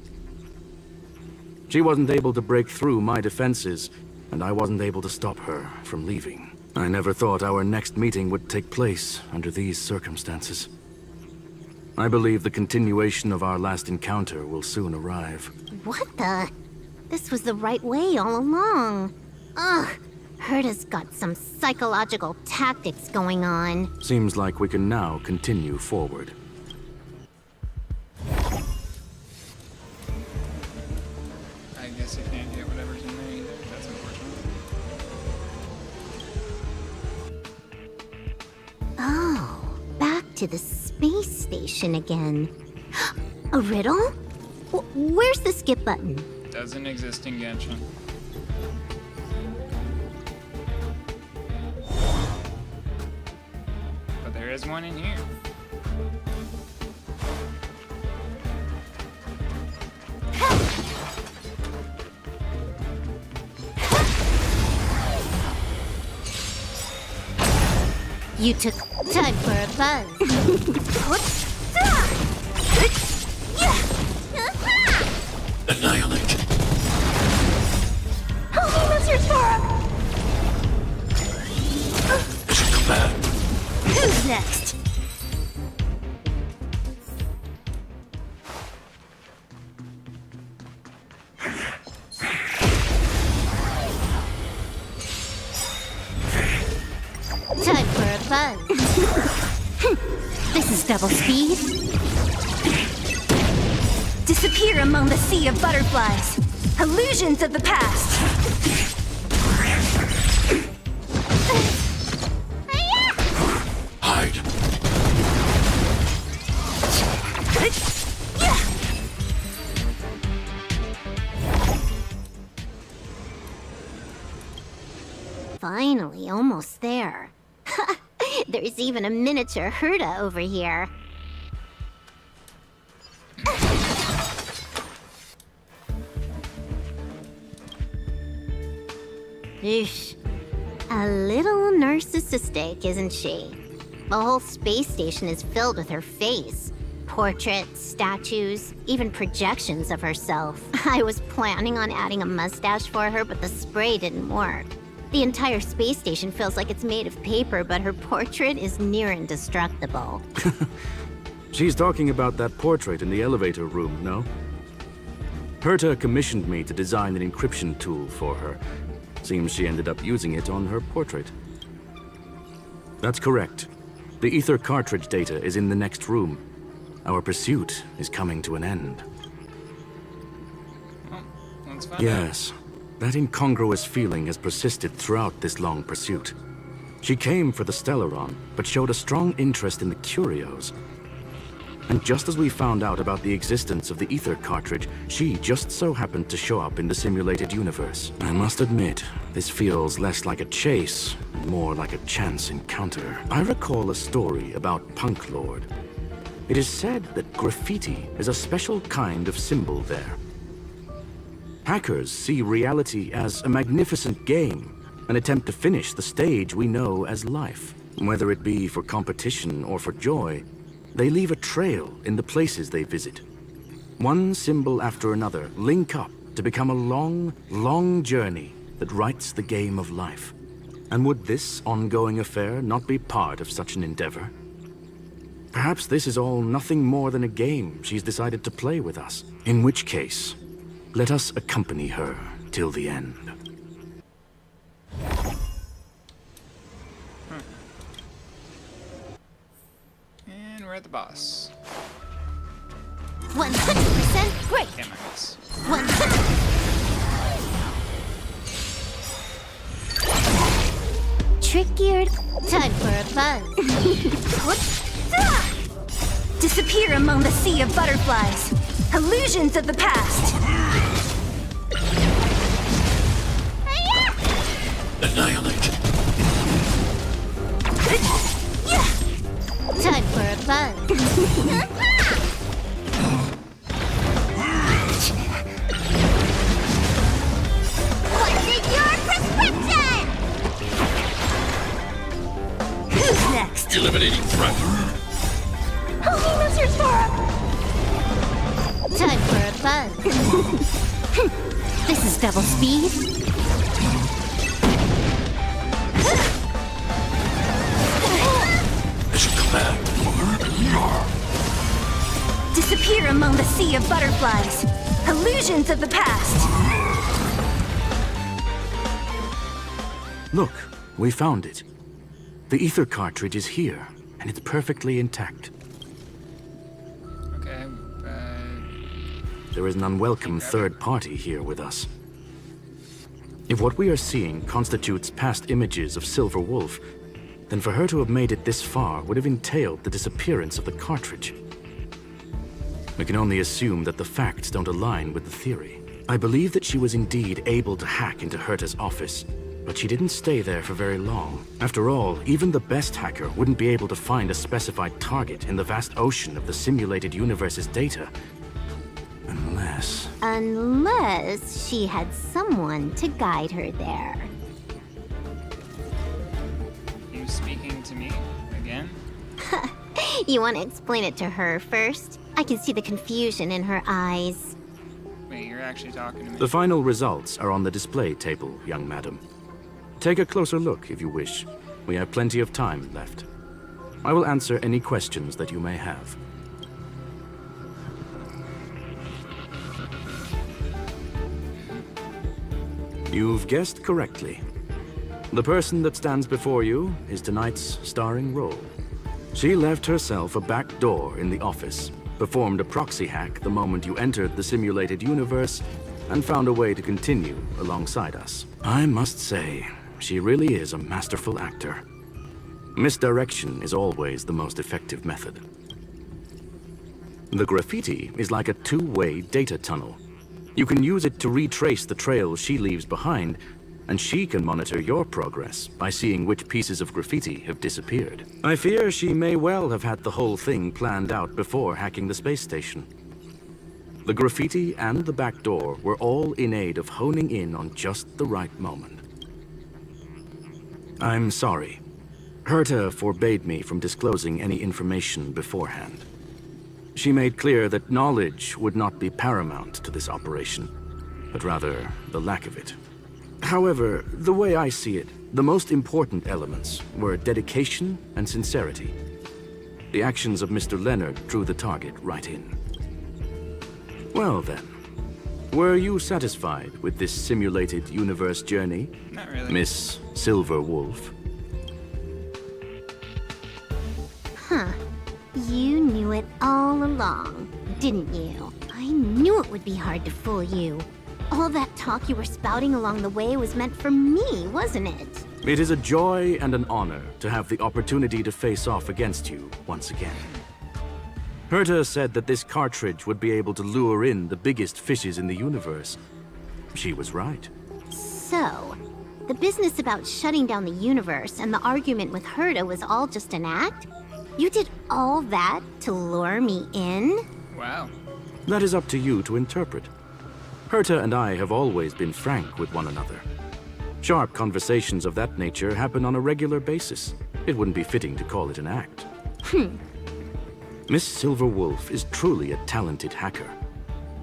S4: She wasn't able to break through my defenses, and I wasn't able to stop her from leaving. I never thought our next meeting would take place under these circumstances. I believe the continuation of our last encounter will soon arrive.
S9: What the? This was the right way all along. Ugh, Herta's got some psychological tactics going on.
S4: Seems like we can now continue forward.
S2: I guess you can't get whatever's in there either. That's unfortunate.
S9: Oh, back to the space station again. A riddle? Where's the skip button?
S2: Doesn't exist in Genshin. But there is one in here.
S9: You took time for a buzz.
S7: Annihilate.
S1: Help me, Mr. Storm!
S7: Mission command.
S1: Who's next?
S9: Time for a buzz. This is double speed.
S1: Disappear among the sea of butterflies. Illusions of the past.
S7: Hide.
S9: Finally, almost there. There's even a miniature Herta over here. Eesh. A little narcissistic, isn't she? The whole space station is filled with her face. Portraits, statues, even projections of herself. I was planning on adding a mustache for her, but the spray didn't work. The entire space station feels like it's made of paper, but her portrait is near indestructible.
S4: She's talking about that portrait in the elevator room, no? Herta commissioned me to design an encryption tool for her. Seems she ended up using it on her portrait. That's correct. The ether cartridge data is in the next room. Our pursuit is coming to an end.
S2: Well, let's find out.
S4: Yes, that incongruous feeling has persisted throughout this long pursuit. She came for the Stellaron, but showed a strong interest in the curios. And just as we found out about the existence of the ether cartridge, she just so happened to show up in the simulated universe. I must admit, this feels less like a chase, and more like a chance encounter. I recall a story about Punk Lord. It is said that graffiti is a special kind of symbol there. Hackers see reality as a magnificent game, an attempt to finish the stage we know as life. Whether it be for competition or for joy, they leave a trail in the places they visit. One symbol after another link up to become a long, long journey that writes the game of life. And would this ongoing affair not be part of such an endeavor? Perhaps this is all nothing more than a game she's decided to play with us. In which case, let us accompany her till the end.
S2: And we're at the boss.
S9: 100% great!
S2: Damn, I miss.
S9: 100. Trickier. Time for a buzz.
S1: Disappear among the sea of butterflies. Illusions of the past.
S7: Annihilate.
S9: Time for a buzz. What's in your prescription?
S1: Who's next?
S7: Eliminating threat.
S9: Time for a buzz. This is double speed.
S7: Mission command.
S1: Disappear among the sea of butterflies. Illusions of the past.
S4: Look, we found it. The ether cartridge is here, and it's perfectly intact.
S2: Okay,
S4: There is an unwelcome third party here with us. If what we are seeing constitutes past images of Silverwolf, then for her to have made it this far would have entailed the disappearance of the cartridge. We can only assume that the facts don't align with the theory. I believe that she was indeed able to hack into Herta's office, but she didn't stay there for very long. After all, even the best hacker wouldn't be able to find a specified target in the vast ocean of the simulated universe's data.
S9: Unless she had someone to guide her there.
S2: you speaking to me again?
S9: You want to explain it to her first? I can see the confusion in her eyes.
S2: Wait, you're actually talking to me?
S4: The final results are on the display table, young madam. Take a closer look if you wish. We have plenty of time left. I will answer any questions that you may have. You've guessed correctly. The person that stands before you is tonight's starring role. She left herself a back door in the office, performed a proxy hack the moment you entered the simulated universe, and found a way to continue alongside us. I must say, she really is a masterful actor. Misdirection is always the most effective method. The graffiti is like a two-way data tunnel. You can use it to retrace the trail she leaves behind, and she can monitor your progress by seeing which pieces of graffiti have disappeared. I fear she may well have had the whole thing planned out before hacking the space station. The graffiti and the back door were all in aid of honing in on just the right moment. I'm sorry. Herta forbade me from disclosing any information beforehand. She made clear that knowledge would not be paramount to this operation, but rather the lack of it. However, the way I see it, the most important elements were dedication and sincerity. The actions of Mr. Leonard drew the target right in. Well then, were you satisfied with this simulated universe journey,
S2: Not really.
S4: Miss Silverwolf?
S9: Huh. You knew it all along, didn't you? I knew it would be hard to fool you. All that talk you were spouting along the way was meant for me, wasn't it?
S4: It is a joy and an honor to have the opportunity to face off against you once again. Herta said that this cartridge would be able to lure in the biggest fishes in the universe. She was right.
S9: So, the business about shutting down the universe and the argument with Herta was all just an act? You did all that to lure me in?
S2: Wow.
S4: That is up to you to interpret. Herta and I have always been frank with one another. Sharp conversations of that nature happen on a regular basis. It wouldn't be fitting to call it an act. Miss Silverwolf is truly a talented hacker.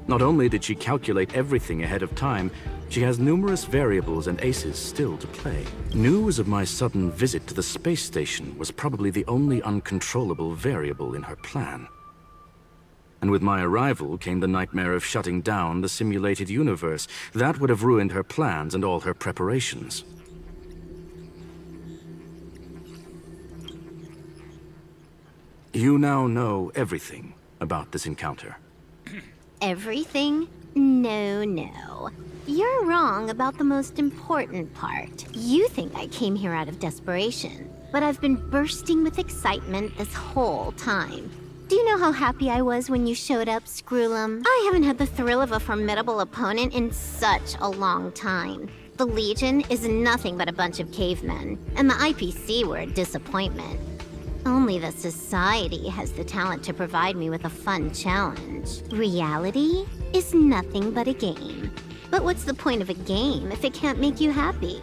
S4: Not only did she calculate everything ahead of time, she has numerous variables and aces still to play. News of my sudden visit to the space station was probably the only uncontrollable variable in her plan. And with my arrival came the nightmare of shutting down the simulated universe. That would have ruined her plans and all her preparations. You now know everything about this encounter.
S9: Everything? No. You're wrong about the most important part. You think I came here out of desperation, but I've been bursting with excitement this whole time. Do you know how happy I was when you showed up, Screwlum? I haven't had the thrill of a formidable opponent in such a long time. The Legion is nothing but a bunch of cavemen, and the IPC were a disappointment. Only the Society has the talent to provide me with a fun challenge. Reality is nothing but a game. But what's the point of a game if it can't make you happy?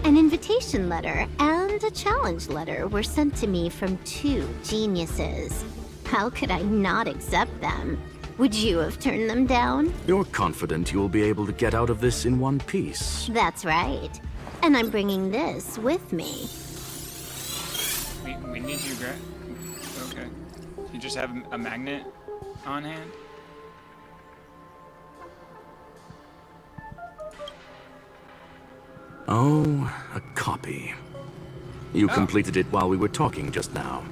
S9: An invitation letter and a challenge letter were sent to me from two geniuses. How could I not accept them? Would you have turned them down?
S4: You're confident you'll be able to get out of this in one piece.
S9: That's right. And I'm bringing this with me.
S2: We need you, Greg. Okay. You just have a magnet on hand?
S4: Oh, a copy. You completed it while we were talking just now.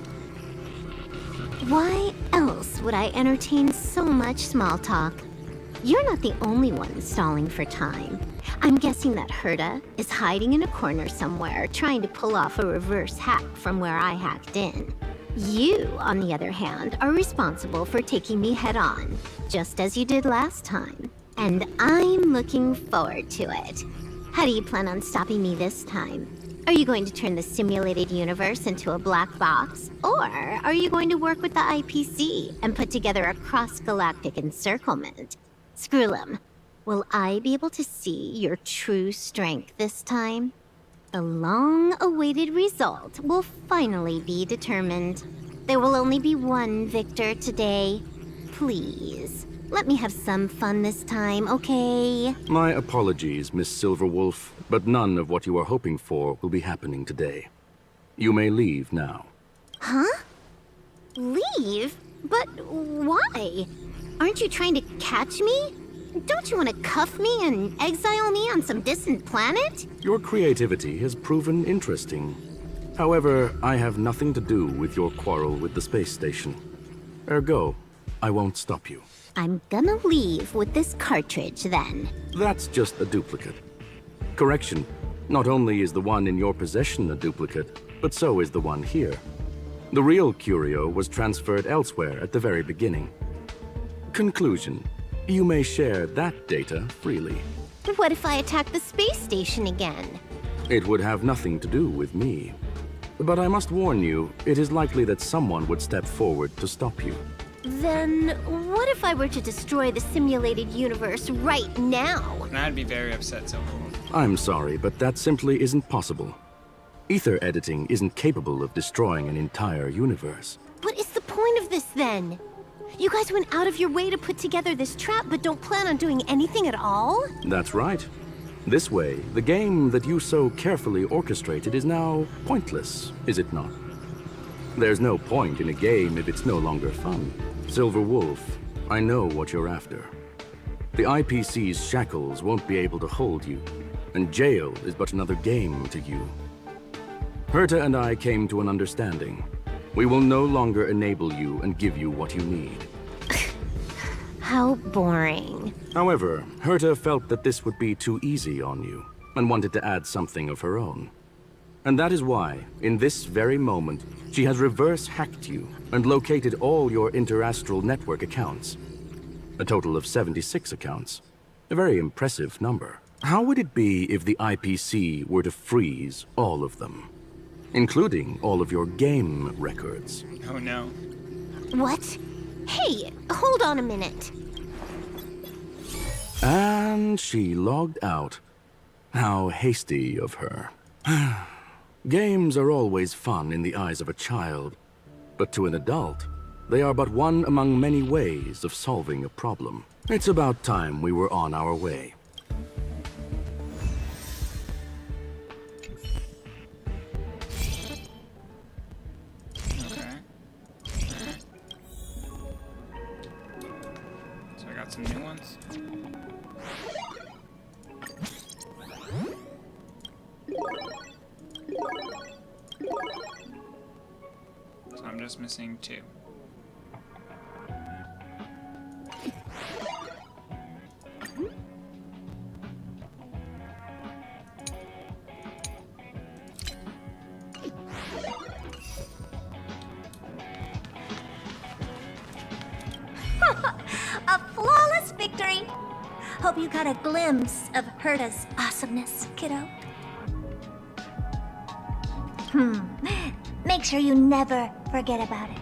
S9: Why else would I entertain so much small talk? You're not the only one stalling for time. I'm guessing that Herta is hiding in a corner somewhere, trying to pull off a reverse hack from where I hacked in. You, on the other hand, are responsible for taking me head-on, just as you did last time. And I'm looking forward to it. How do you plan on stopping me this time? Are you going to turn the simulated universe into a black box? Or are you going to work with the IPC and put together a cross-galactic encirclement? Screwlum, will I be able to see your true strength this time? The long-awaited result will finally be determined. There will only be one victor today. Please, let me have some fun this time, okay?
S4: My apologies, Miss Silverwolf, but none of what you are hoping for will be happening today. You may leave now.
S9: Huh? Leave? But why? Aren't you trying to catch me? Don't you want to cuff me and exile me on some distant planet?
S4: Your creativity has proven interesting. However, I have nothing to do with your quarrel with the space station. Ergo, I won't stop you.
S9: I'm gonna leave with this cartridge then.
S4: That's just a duplicate. Correction, not only is the one in your possession a duplicate, but so is the one here. The real curio was transferred elsewhere at the very beginning. Conclusion, you may share that data freely.
S9: What if I attack the space station again?
S4: It would have nothing to do with me. But I must warn you, it is likely that someone would step forward to stop you.
S9: Then what if I were to destroy the simulated universe right now?
S2: And I'd be very upset, Silverwolf.
S4: I'm sorry, but that simply isn't possible. Ether editing isn't capable of destroying an entire universe.
S9: What is the point of this then? You guys went out of your way to put together this trap, but don't plan on doing anything at all?
S4: That's right. This way, the game that you so carefully orchestrated is now pointless, is it not? There's no point in a game if it's no longer fun. Silverwolf, I know what you're after. The IPC's shackles won't be able to hold you, and jail is but another game to you. Herta and I came to an understanding. We will no longer enable you and give you what you need.
S9: How boring.
S4: However, Herta felt that this would be too easy on you, and wanted to add something of her own. And that is why, in this very moment, she has reverse-hacked you and located all your interastral network accounts. A total of 76 accounts. A very impressive number. How would it be if the IPC were to freeze all of them? Including all of your game records.
S2: Oh no.
S9: What? Hey, hold on a minute.
S4: And she logged out. How hasty of her. Games are always fun in the eyes of a child, but to an adult, they are but one among many ways of solving a problem. It's about time we were on our way.
S2: Okay. So I got some new ones. So I'm just missing 2.
S1: A flawless victory! Hope you got a glimpse of Herta's awesomeness, kiddo. Make sure you never forget about it.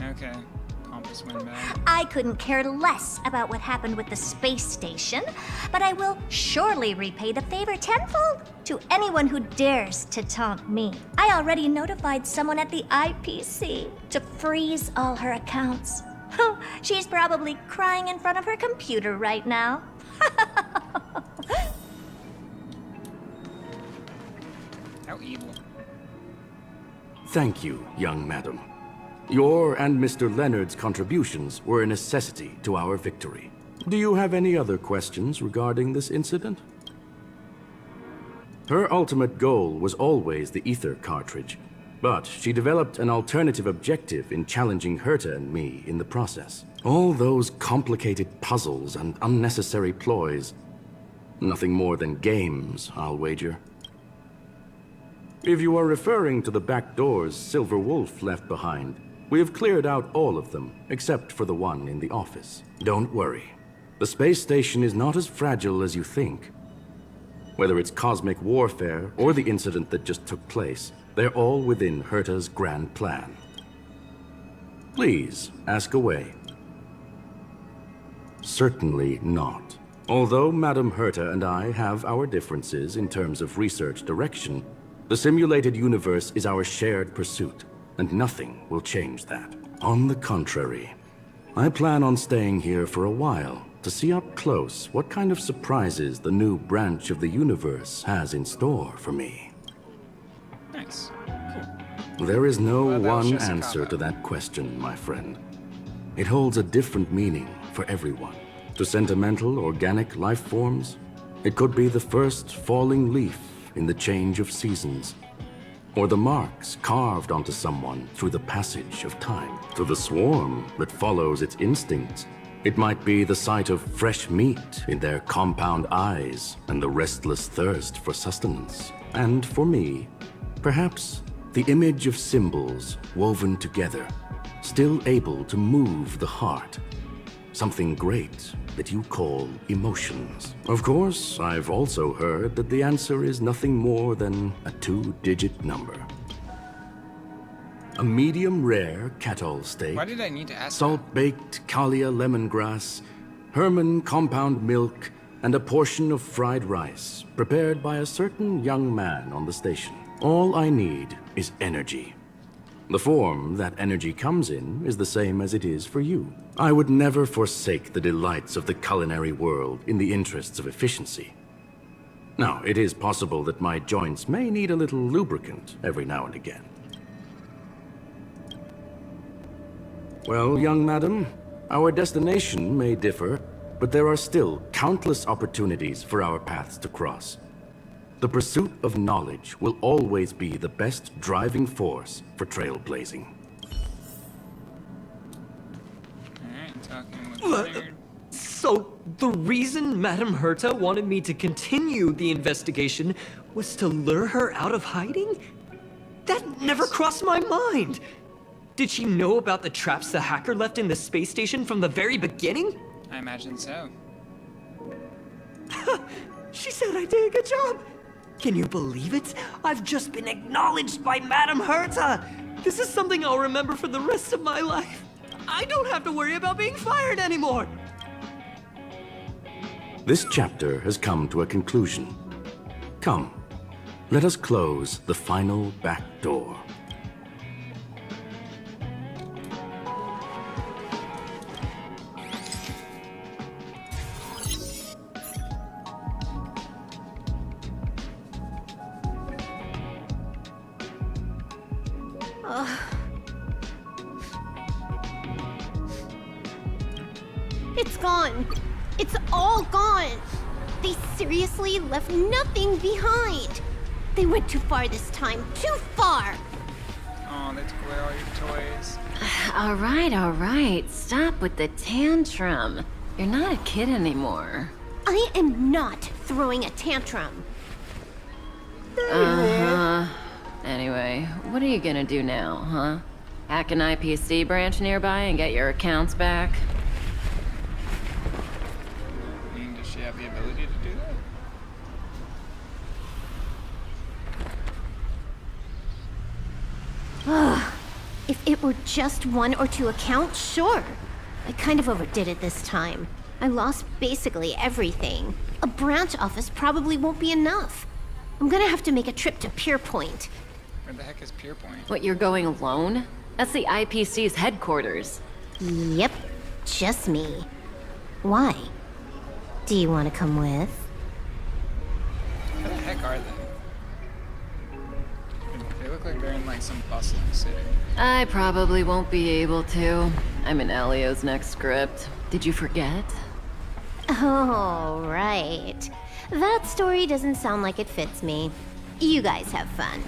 S2: Okay. Pompous windbag.
S1: I couldn't care less about what happened with the space station, but I will surely repay the favor tenfold to anyone who dares to taunt me. I already notified someone at the IPC to freeze all her accounts. She's probably crying in front of her computer right now.
S2: How evil.
S4: Thank you, young madam. Your and Mr. Leonard's contributions were a necessity to our victory. Do you have any other questions regarding this incident? Her ultimate goal was always the ether cartridge, but she developed an alternative objective in challenging Herta and me in the process. All those complicated puzzles and unnecessary ploys. Nothing more than games, I'll wager. If you are referring to the back doors Silverwolf left behind, we have cleared out all of them, except for the one in the office. Don't worry. The space station is not as fragile as you think. Whether it's cosmic warfare or the incident that just took place, they're all within Herta's grand plan. Please, ask away. Certainly not. Although Madame Herta and I have our differences in terms of research direction, the simulated universe is our shared pursuit, and nothing will change that. On the contrary, I plan on staying here for a while to see up close what kind of surprises the new branch of the universe has in store for me.
S2: Nice. Cool.
S4: There is no
S2: Well, that was
S4: one
S2: just a
S4: answer
S2: cop-out.
S4: to that question, my friend. It holds a different meaning for everyone. To sentimental, organic life forms, it could be the first falling leaf in the change of seasons, or the marks carved onto someone through the passage of time. To the swarm that follows its instincts, it might be the sight of fresh meat in their compound eyes and the restless thirst for sustenance. And for me, perhaps the image of symbols woven together, still able to move the heart. Something great that you call emotions. Of course, I've also heard that the answer is nothing more than a 2-digit number. A medium rare cattle steak,
S2: Why did I need to ask that?
S4: salt-baked Kalia lemongrass, Herman compound milk, and a portion of fried rice, prepared by a certain young man on the station. All I need is energy. The form that energy comes in is the same as it is for you. I would never forsake the delights of the culinary world in the interests of efficiency. Now, it is possible that my joints may need a little lubricant every now and again. Well, young madam, our destination may differ, but there are still countless opportunities for our paths to cross. The pursuit of knowledge will always be the best driving force for trailblazing.
S2: Alright, talking with Leonard.
S6: So, the reason Madame Herta wanted me to continue the investigation was to lure her out of hiding? That never crossed my mind! Did she know about the traps the hacker left in the space station from the very beginning?
S2: I imagine so.
S6: She said I did a good job! Can you believe it? I've just been acknowledged by Madame Herta! This is something I'll remember for the rest of my life. I don't have to worry about being fired anymore!
S4: This chapter has come to a conclusion. Come, let us close the final back door.
S9: It's gone. It's all gone. They seriously left nothing behind. They went too far this time. Too far.
S2: Oh, they took away all your toys.
S8: All right. Stop with the tantrum. You're not a kid anymore.
S9: I am not throwing a tantrum.
S8: Anyway, what are you gonna do now, huh? Hack an IPC branch nearby and get your accounts back?
S2: I mean, does she have the ability to do that?
S9: If it were just 1 or 2 accounts, sure. I kind of overdid it this time. I lost basically everything. A branch office probably won't be enough. I'm gonna have to make a trip to Pierpoint.
S2: Where the heck is Pierpoint?
S8: What, you're going alone? That's the IPC's headquarters.
S9: Yep, just me. Why? Do you want to come with?
S2: Where the heck are they? They look like they're in like some bustling city.
S8: I probably won't be able to. I'm in Elio's next script. Did you forget?
S9: Oh, right. That story doesn't sound like it fits me. You guys have fun.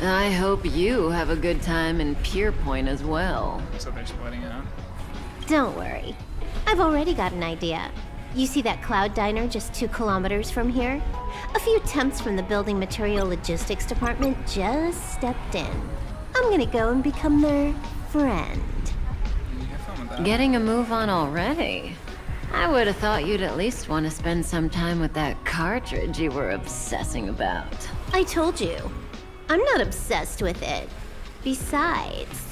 S8: I hope you have a good time in Pierpoint as well.
S2: So they're splitting up.
S9: Don't worry. I've already got an idea. You see that cloud diner just 2 kilometers from here? A few temps from the building material logistics department just stepped in. I'm gonna go and become their friend.
S2: You have fun with that.
S8: Getting a move on already? I would have thought you'd at least want to spend some time with that cartridge you were obsessing about.
S9: I told you. I'm not obsessed with it. Besides,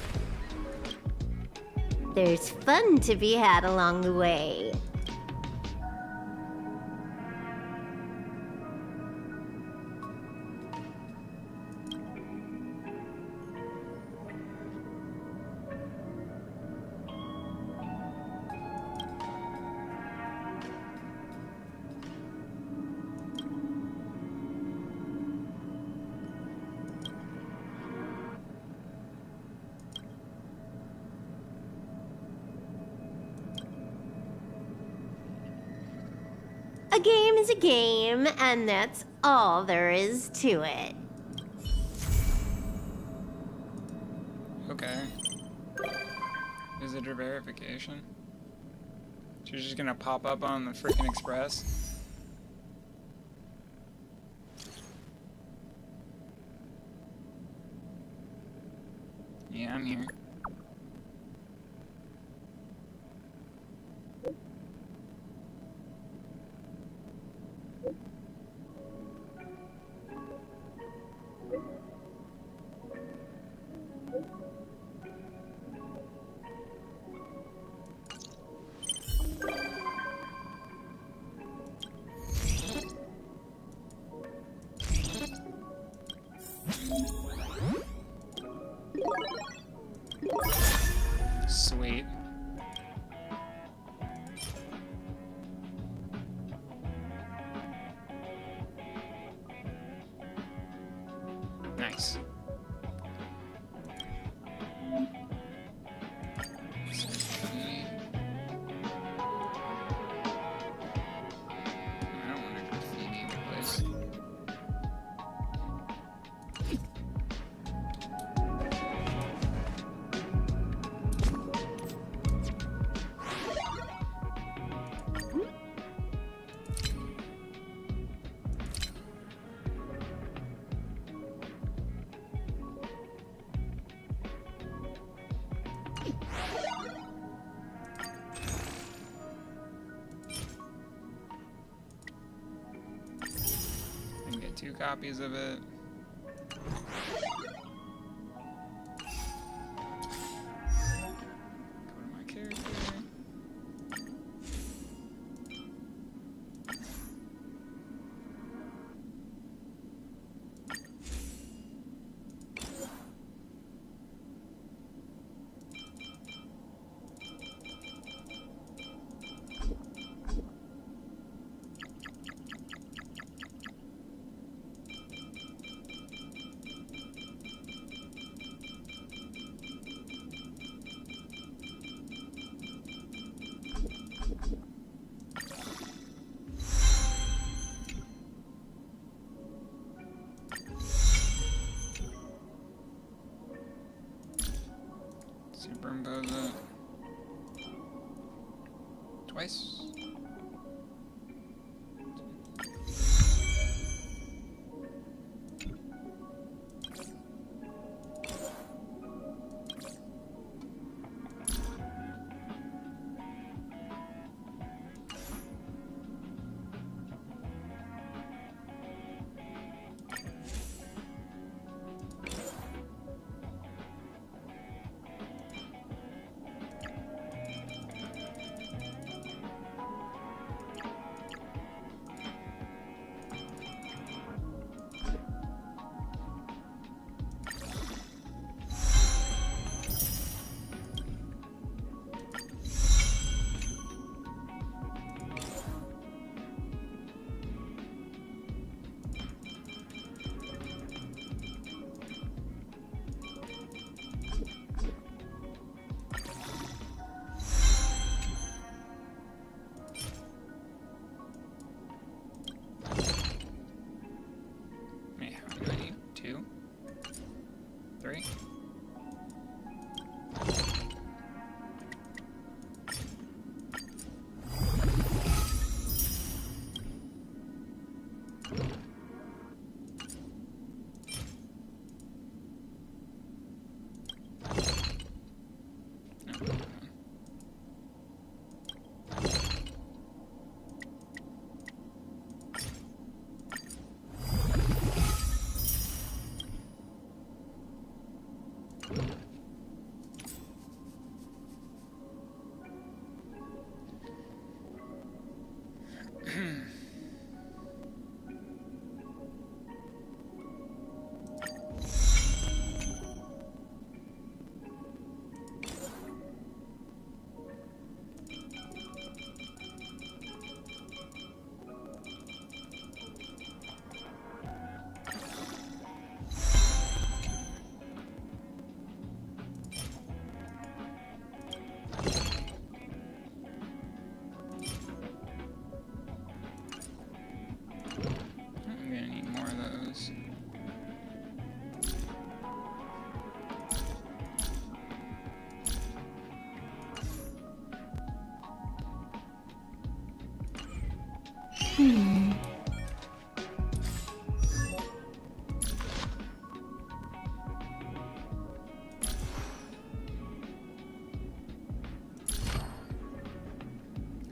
S9: there's fun to be had along the way. A game is a game, and that's all there is to it.
S2: Okay. Visitor verification. She's just gonna pop up on the freaking express. Yeah, I'm here. Nice. I don't want to graffiti the place. I can get 2 copies of it. Go to my character. Superimpose it. Twice. Wait, how many do I need? 2? 3? I'm gonna need more of those.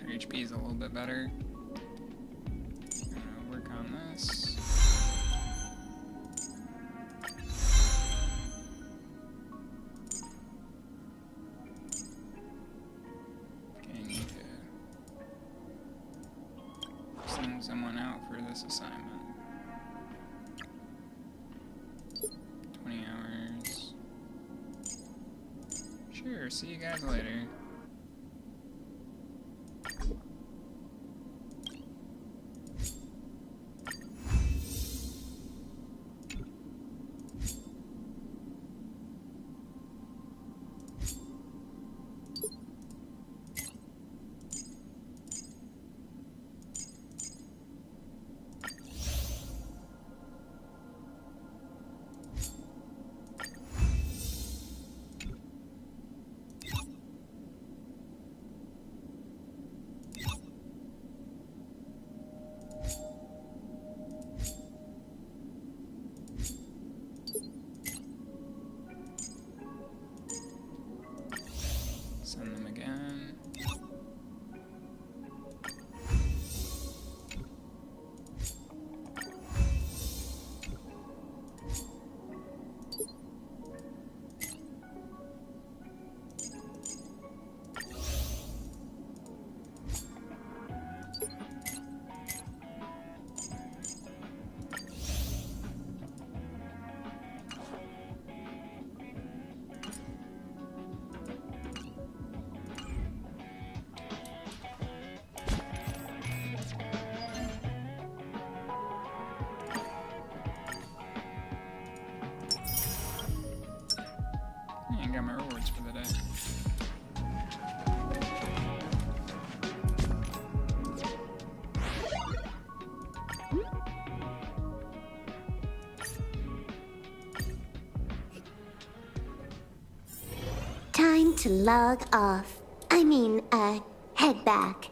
S2: Her HP is a little bit better. I'm gonna work on this. Okay, I need to send someone out for this assignment. 20 hours. Sure, see you guys later.
S9: to log off. I mean, head back.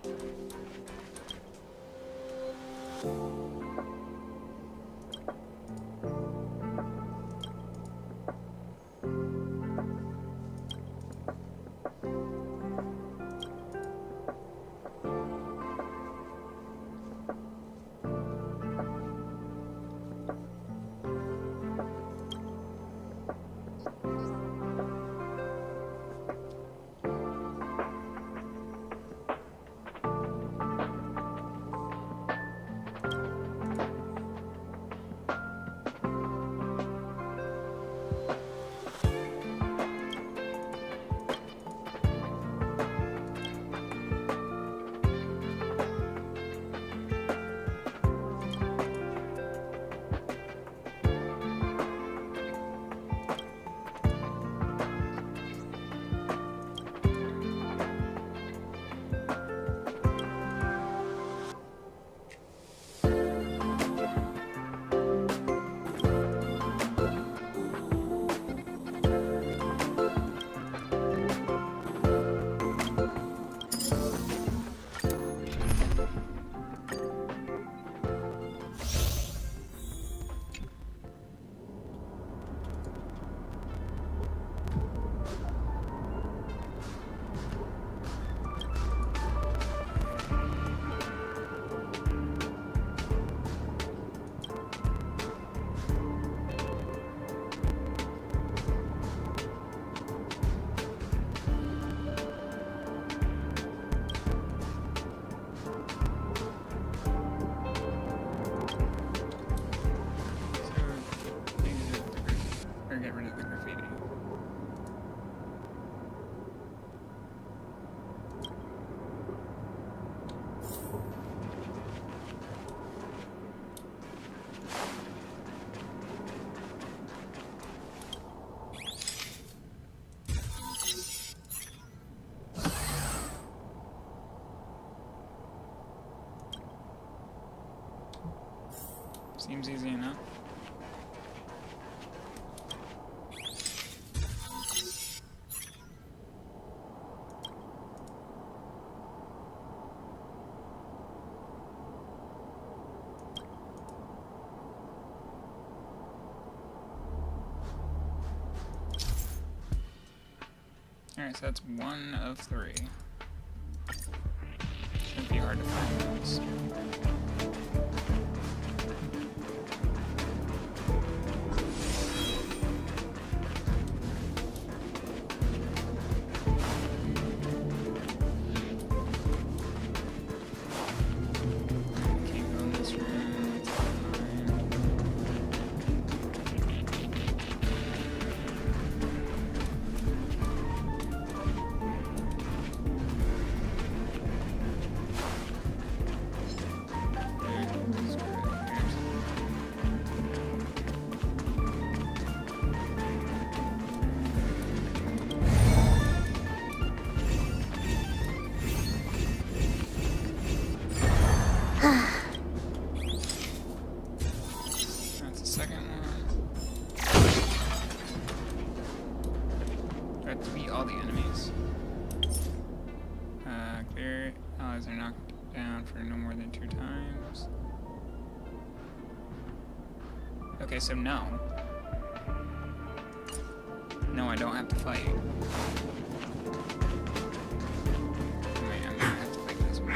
S2: Or get rid of the graffiti. Seems easy enough. Alright, so that's 1 of 3. Shouldn't be hard to find those. Can't go in this room, it's fine. That's the second one. Do I have to beat all the enemies? Clear allies are knocked down for no more than 2 times. Okay, so no. No, I don't have to fight. Wait, I'm gonna have to fight this one.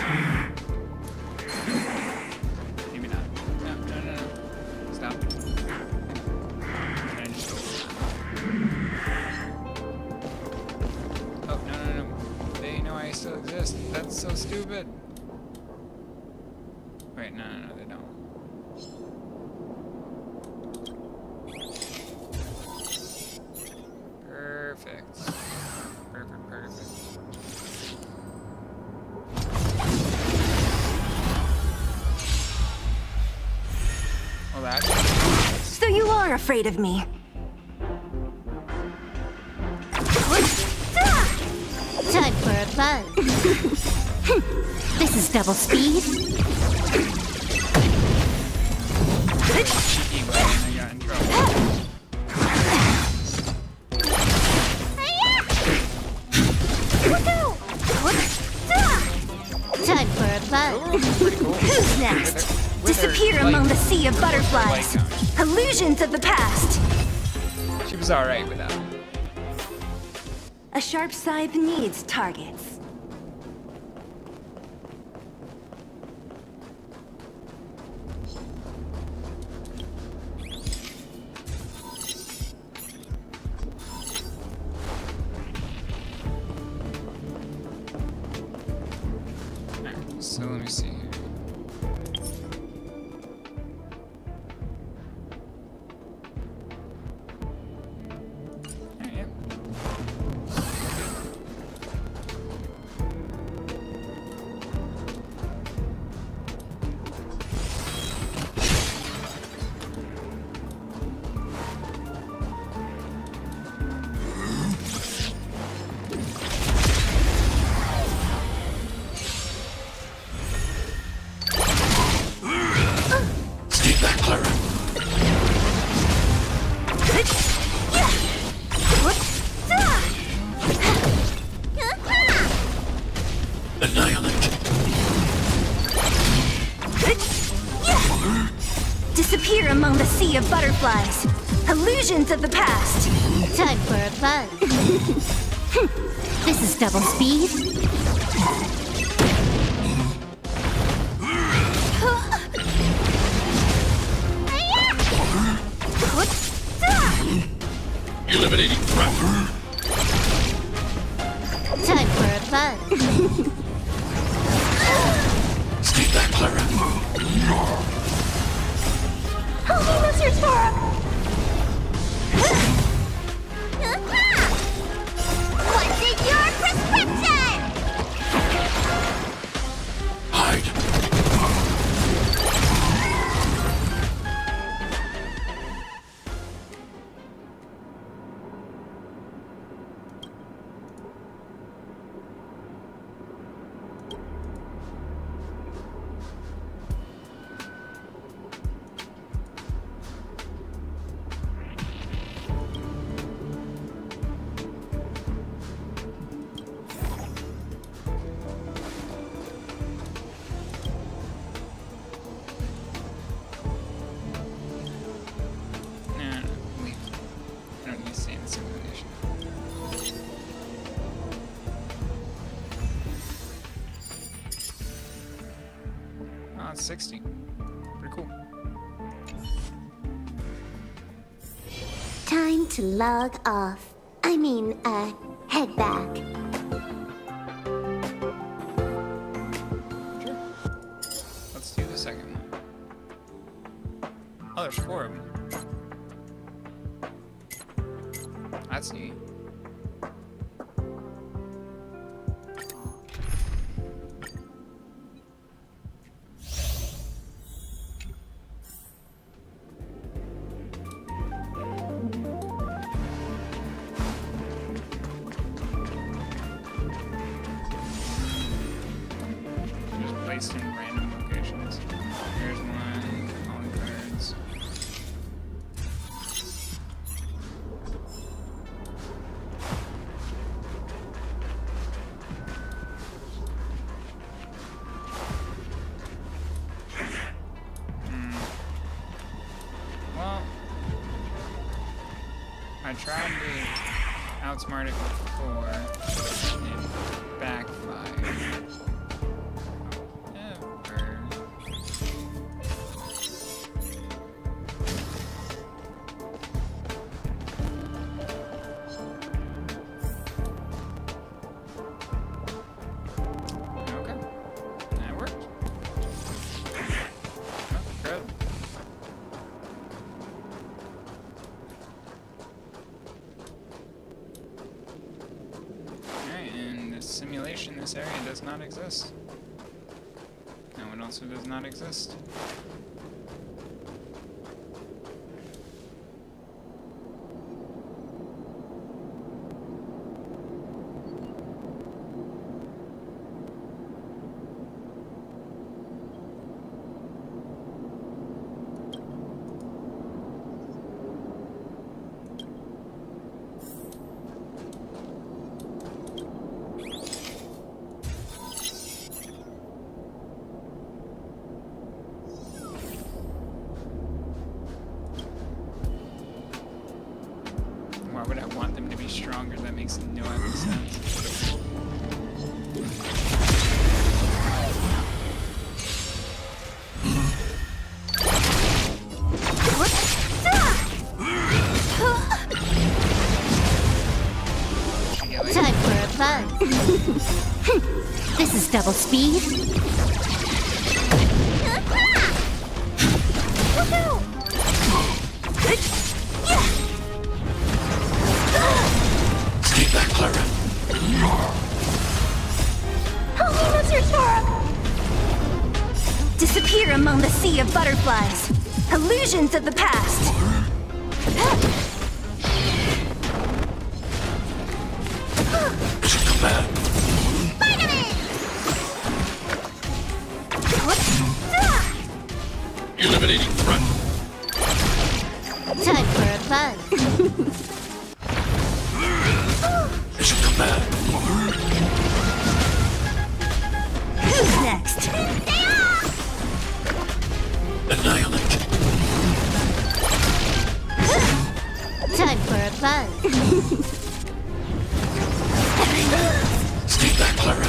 S2: Maybe not. No, no, no, no. Stop. Can I just go? Oh, no, no, no. They know I still exist. That's so stupid. Wait, no, no, no, they don't. Perfect. Perfect, perfect. Well, that.
S1: So you are afraid of me.
S9: Time for a buzz. This is double speed.
S2: Cheeky way, and I got in trouble. silverwolf is pretty cool.
S1: Who's next?
S2: With her
S1: Disappear
S2: light-
S1: among the sea of
S2: with her
S1: butterflies.
S2: light gun.
S1: Illusions of the past.
S2: She was alright with that.
S1: A sharp scythe needs targets.
S2: Alright, so let me see here. Alright, yeah.
S7: Stay back, Clara. Annihilate.
S1: Disappear among the sea of butterflies. Illusions of the past.
S9: Time for a buzz. This is double speed.
S7: Eliminating threat.
S9: Time for a buzz.
S7: Stay back, Clara.
S1: Help me, Mr. Stork! What's in your prescription?
S7: Hide.
S2: No, leave. I don't need to stay in the simulation. Oh, it's 60. Pretty cool.
S9: Time to log off. I mean, head back.
S2: Sure. Let's do the second one. Oh, there's 4 of them. That's neat. Just placed in random locations. Here's one, all the cards. Well, I tried to outsmart it before, and it backfired. Ever. Okay, that worked. Oh, good. Alright, and the simulation in this area does not exist. No, it also does not exist. stronger. That makes no sense.
S9: Time for a buzz. This is double speed.
S7: Escape that, Clara.
S1: Help me, Mr. Torok! Disappear among the sea of butterflies. Illusions of the past.
S7: Mission command. Eliminating threat.
S9: Time for a buzz.
S7: Mission command.
S1: Who's next?
S7: Annihilate.
S9: Time for a buzz.
S7: Escape that, Clara.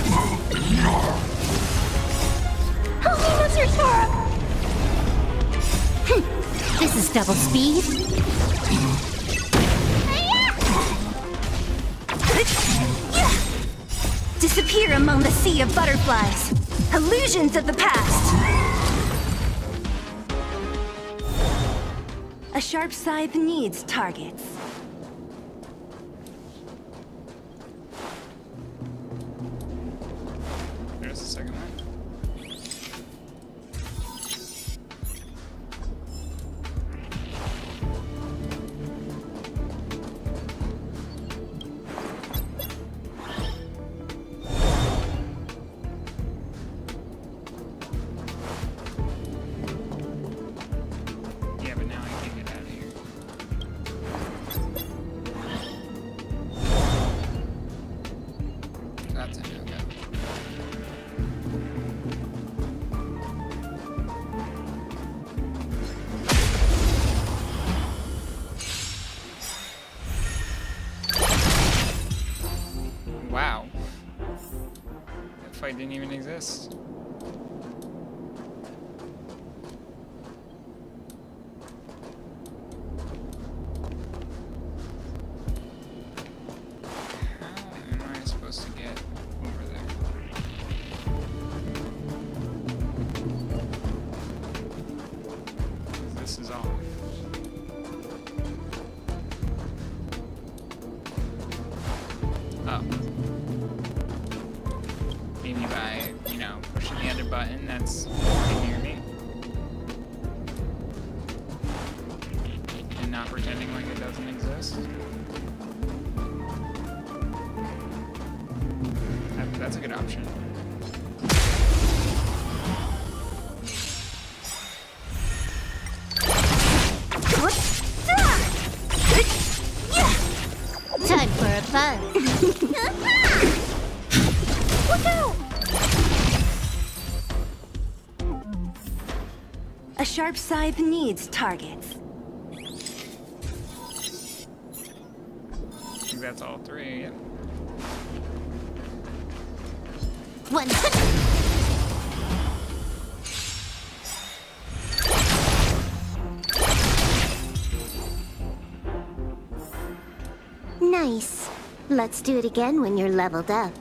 S1: Help me, Mr. Torok!
S9: This is double speed.
S1: Disappear among the sea of butterflies. Illusions of the past. A sharp scythe needs targets.
S2: There's the second one. Yeah, but now I can't get out of here. That's a no-go. Wow. That fight didn't even exist. How am I supposed to get over there? This is off. Oh. Maybe by, pushing the other button that's near me. And not pretending like it doesn't exist. That's a good option.
S9: Time for a buzz.
S1: Look out! A sharp scythe needs targets.
S2: I think that's all three. Yep.
S9: 100. Nice. Let's do it again when you're leveled up.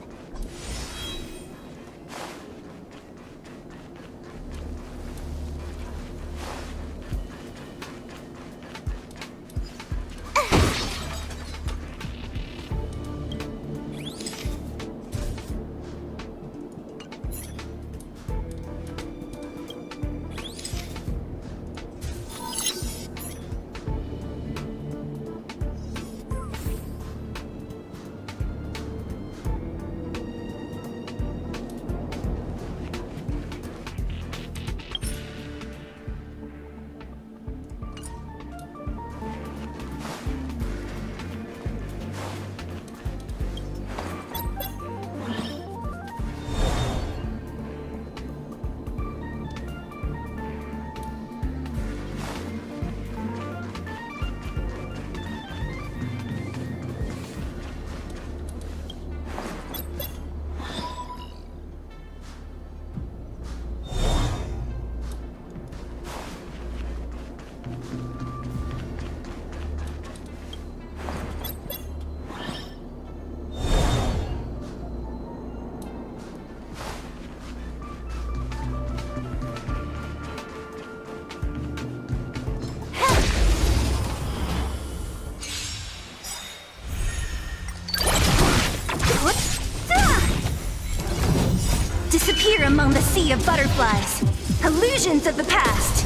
S1: the sea of butterflies. Illusions of the past.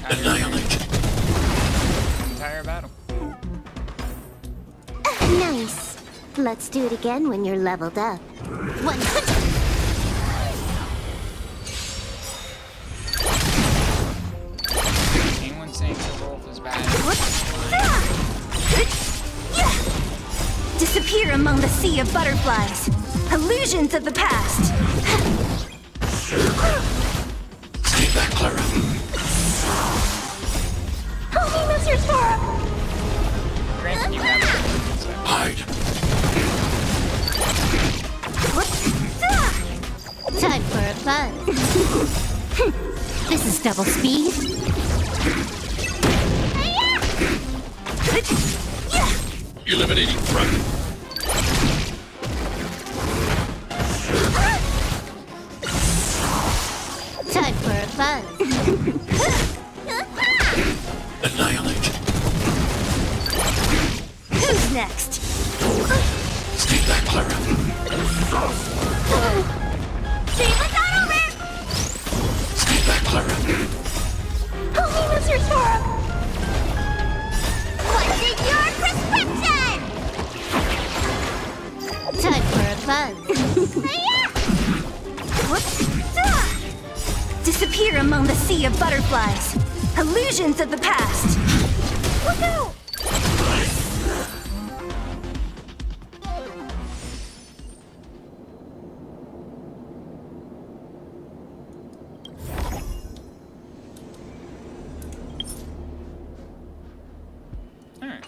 S7: Annihilate.
S2: Entire battle.
S9: Nice. Let's do it again when you're leveled up. 100.
S2: Anyone saying silverwolf is bad?
S1: Disappear among the sea of butterflies. Illusions of the past.
S7: Stay back, Clara.
S1: Help me, Mr. Sora!
S2: Granted, you have it.
S7: Hide.
S9: Time for a buzz. This is double speed.
S7: Eliminating front.
S9: Time for a buzz.
S7: Annihilate.
S1: Who's next?
S7: Stay back, Clara.
S1: See what got over?
S7: Stay back, Clara.
S1: Help me, Mr. Sora! What's in your prescription?
S9: Time for a buzz.
S1: Disappear among the sea of butterflies. Illusions of the past. Look out!
S2: Alright.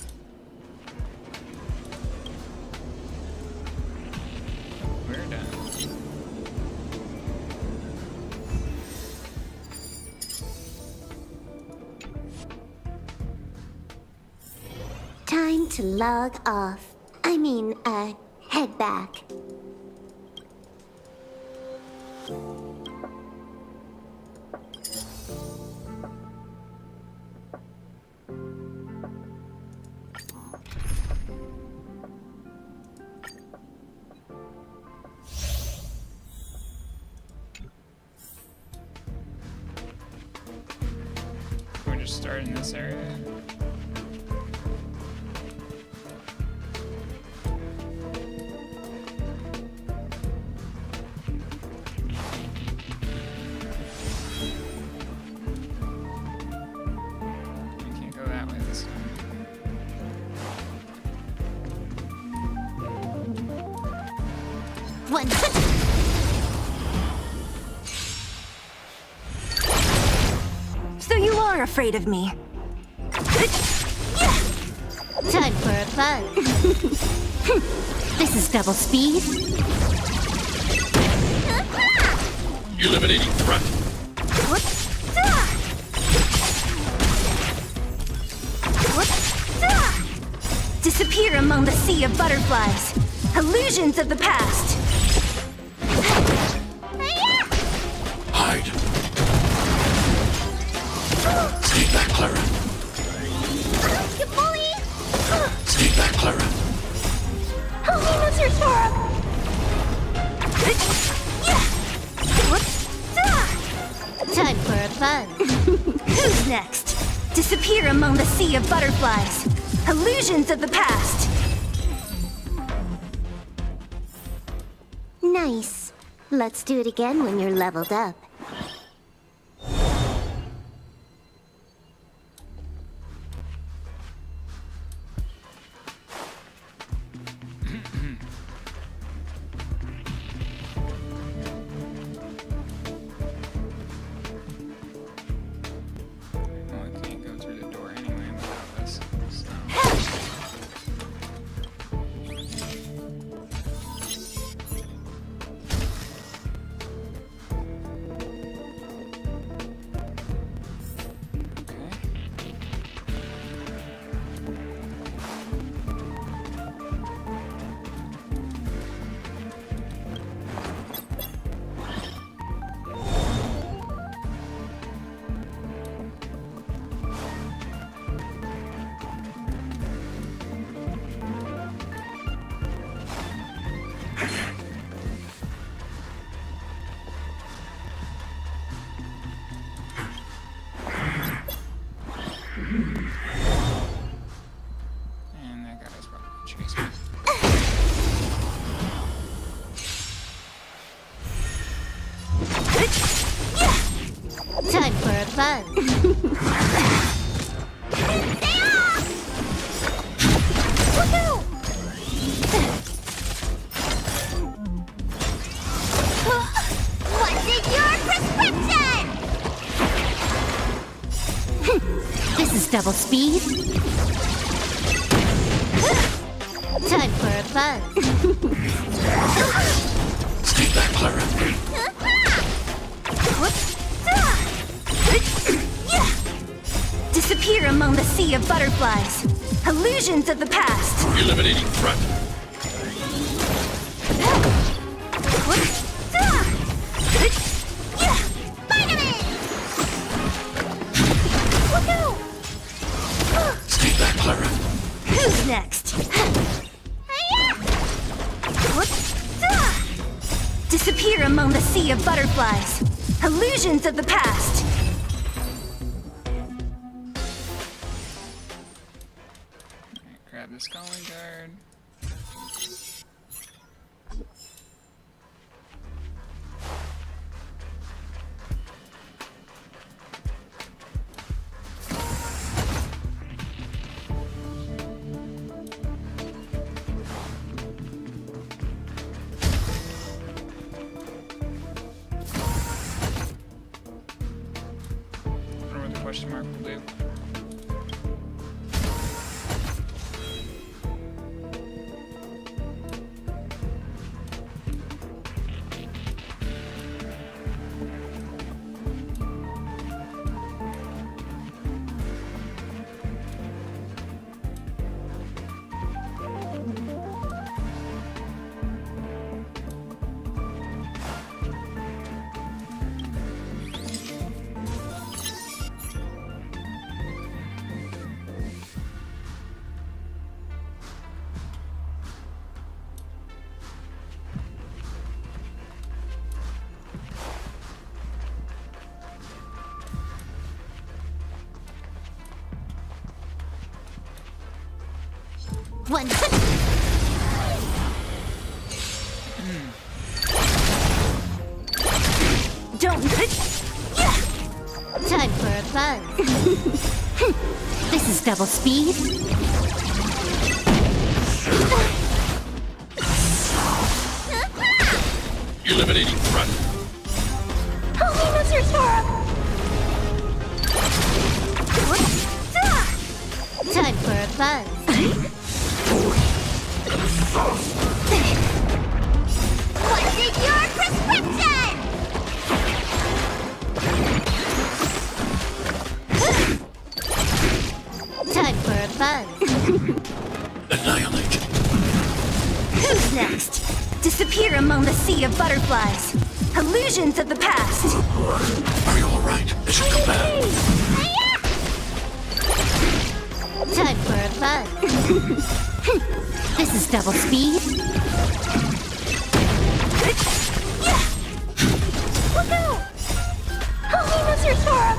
S2: We're done.
S9: Time to log off. I mean, head back.
S2: We're just starting this area. We can't go that way this time.
S1: So you are afraid of me.
S9: Time for a buzz. This is double speed.
S7: Eliminating front.
S1: Disappear among the sea of butterflies. Illusions of the past.
S7: Hide. Stay back, Clara.
S1: You bully!
S7: Stay back, Clara.
S1: Help me, Mr. Sora!
S9: Time for a buzz.
S1: Who's next? Disappear among the sea of butterflies. Illusions of the past.
S9: Nice. Let's do it again when you're leveled up.
S2: Well, I can't go through the door anyway without this. So.
S9: buzz.
S1: What's in your prescription?
S9: This is double speed. Time for a buzz.
S7: Stay back, Clara.
S1: Disappear among the sea of butterflies. Illusions of the past.
S7: Eliminating threat. Stay back, Clara.
S1: Who's next? Disappear among the sea of butterflies. Illusions of the past.
S2: Grab this calling card. Wonder what the question mark will do.
S9: One.
S1: Don't.
S9: Time for a buzz. This is double speed.
S7: Eliminating threat.
S1: Holy Mr. Storm!
S9: Time for a buzz.
S1: What's in your prescription?
S9: Time for a buzz.
S7: Annihilate.
S1: Who's next? Disappear among the sea of butterflies. Illusions of the past.
S7: Are you alright? Is your command?
S9: Time for a buzz. This is double speed.
S1: Holy Mr. Storm!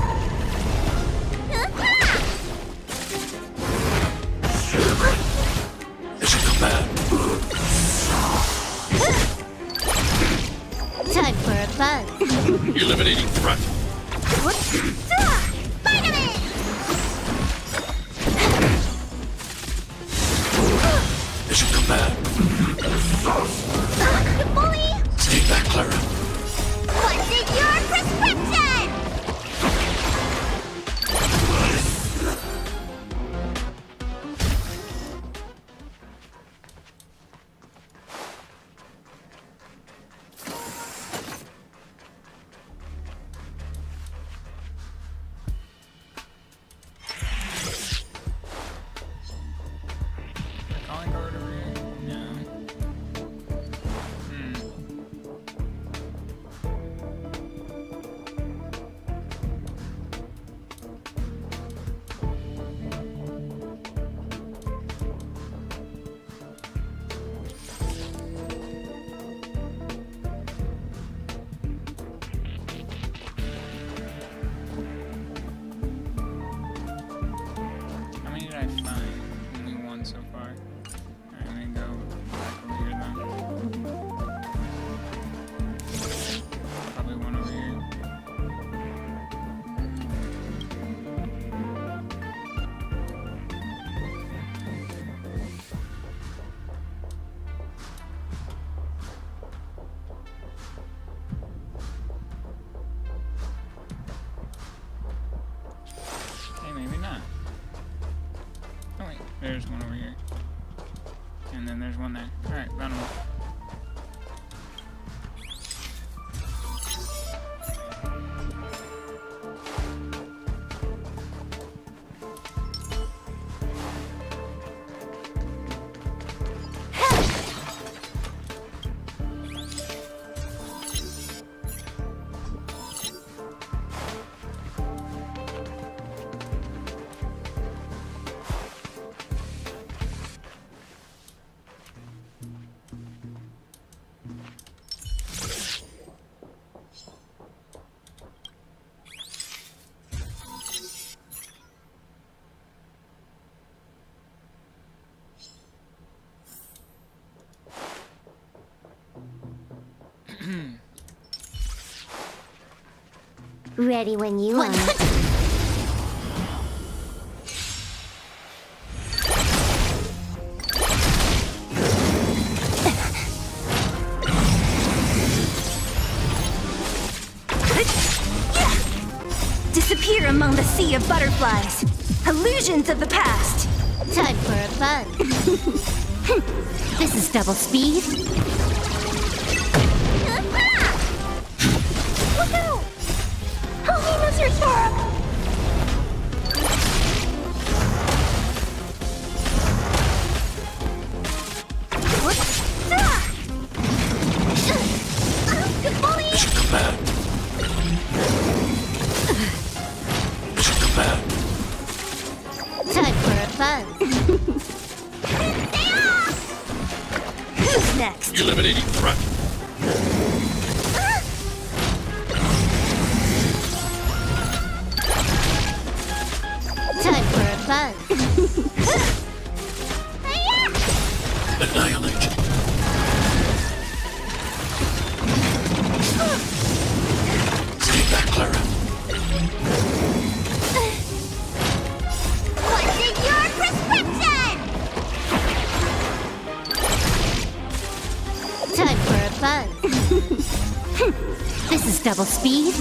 S7: Is your command?
S9: Time for a buzz.
S7: Eliminating threat. Is your command?
S1: Bully!
S7: Stay back, Clara.
S1: What's in your prescription?
S2: Calling card over here? No. there's one over here. And then there's one there. Alright, found them.
S9: Ready when you are.
S1: Disappear among the sea of butterflies. Illusions of the past.
S9: Time for a buzz. This is double speed.
S1: Woohoo! Help me, Mr. Sora!
S7: Mission command. Mission command.
S9: Time for a buzz.
S1: Who's next?
S7: Eliminating threat.
S9: Time for a buzz.
S7: Annihilate. Stay back, Clara.
S1: What's in your prescription?
S9: Time for a buzz. This is double speed.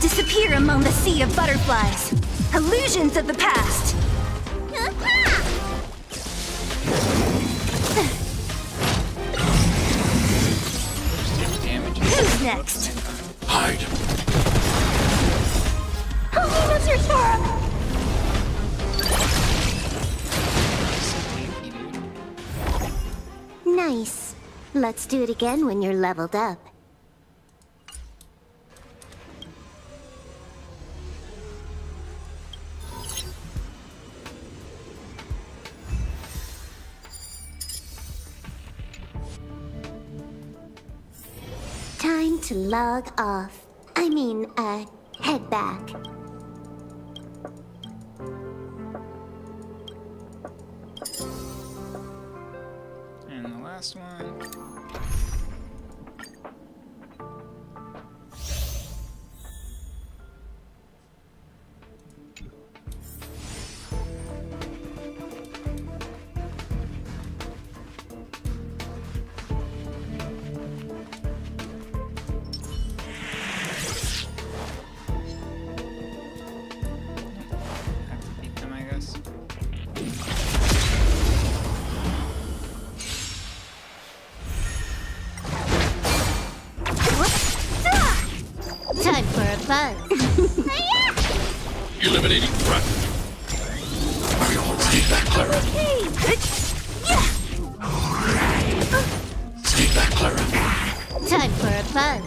S1: Disappear among the sea of butterflies. Illusions of the past.
S2: Damage.
S1: Who's next?
S7: Hide.
S1: Help me, Mr. Sora!
S9: Nice. Let's do it again when you're leveled up. Time to log off. I mean, head back.
S2: And the last one. Have to beat them, I guess.
S9: Time for a buzz.
S7: Eliminating threat. Stay back, Clara. Stay back, Clara.
S9: Time for a buzz.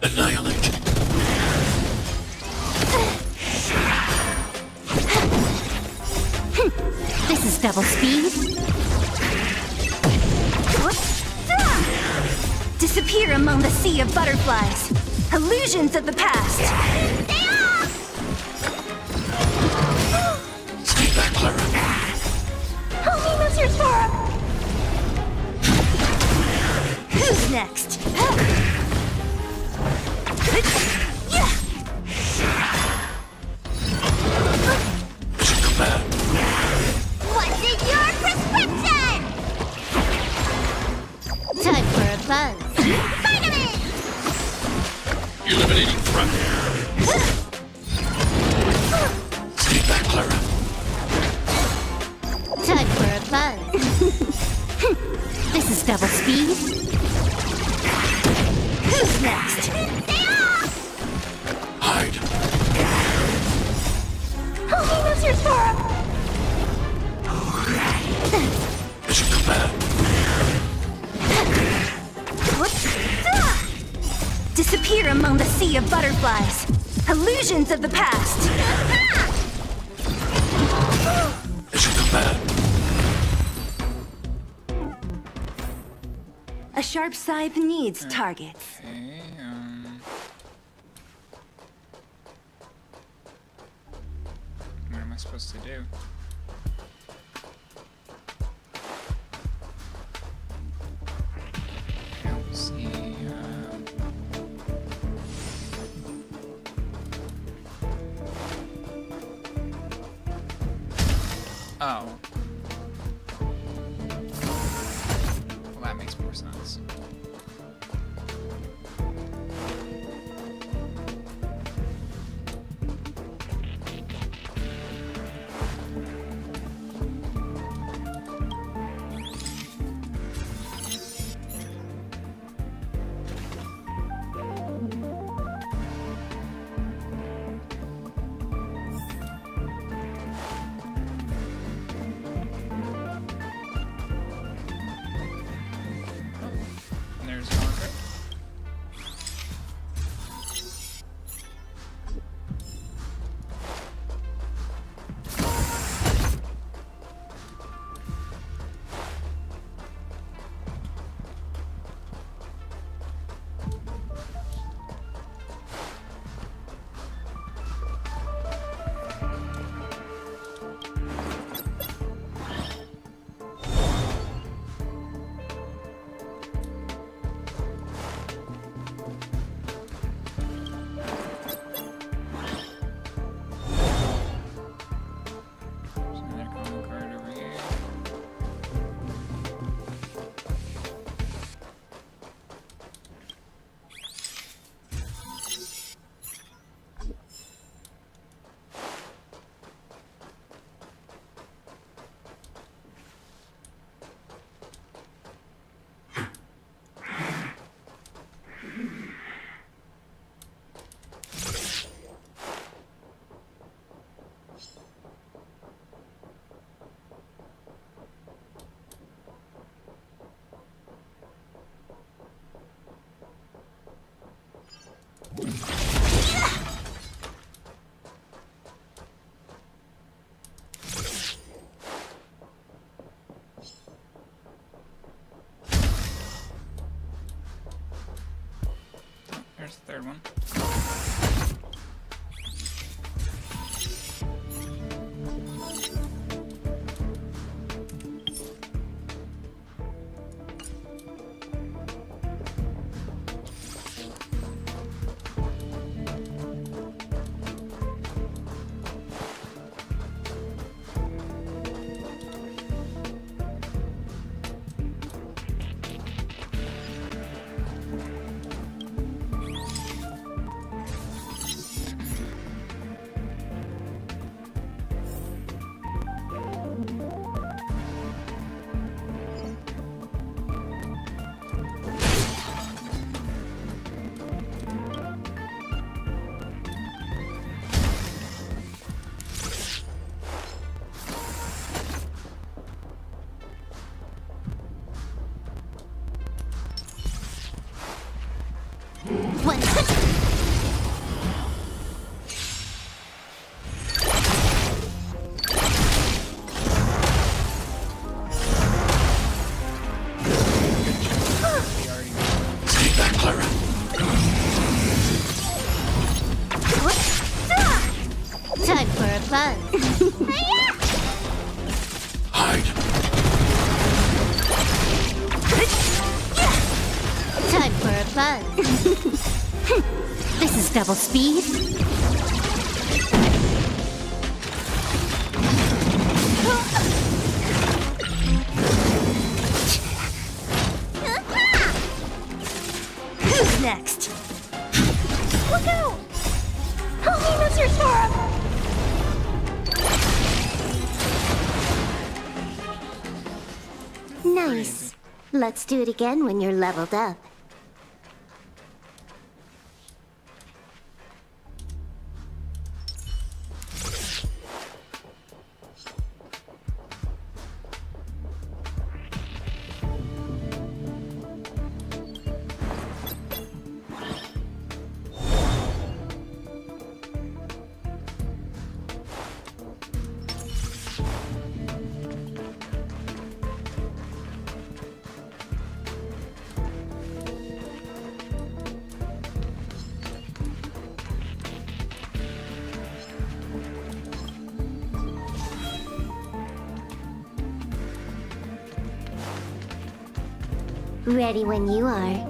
S7: Annihilate.
S9: This is double speed.
S1: Disappear among the sea of butterflies. Illusions of the past.
S7: Stay back, Clara.
S1: Help me, Mr. Sora! Who's next?
S7: Mission command.
S1: What's in your prescription?
S9: Time for a buzz.
S7: Eliminating threat.
S1: on the sea of butterflies. Illusions of the past.
S7: Mission command.
S1: A sharp scythe needs targets.
S2: Okay, what am I supposed to do? I don't see, oh. Well, that makes more sense. And there's a marker. There's another calling card over here. There's the third one.
S9: What?
S7: Stay back, Clara.
S9: Time for a fun.
S7: Hide.
S9: Time for a fun. This is double speed.
S1: Who's next? Look out! Help me, Mr. Storm!
S9: Nice. Let's do it again when you're leveled up. Ready when you are.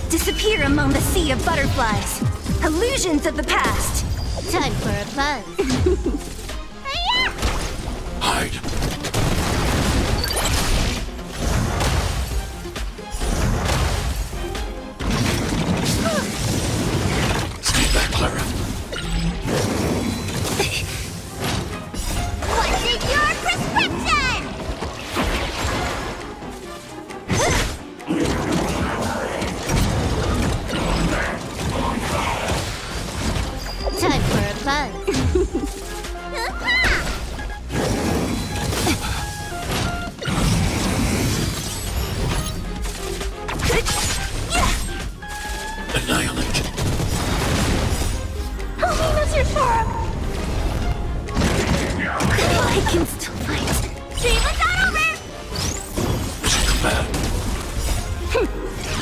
S1: Disappear among the sea of butterflies. Illusions of the past.
S9: Time for a buzz.
S7: Hide. Stay back, Clara.
S1: What's in your prescription?
S9: Time for a buzz.
S7: Annihilate.
S1: I can still fight. Dream was not over!
S7: Mission command.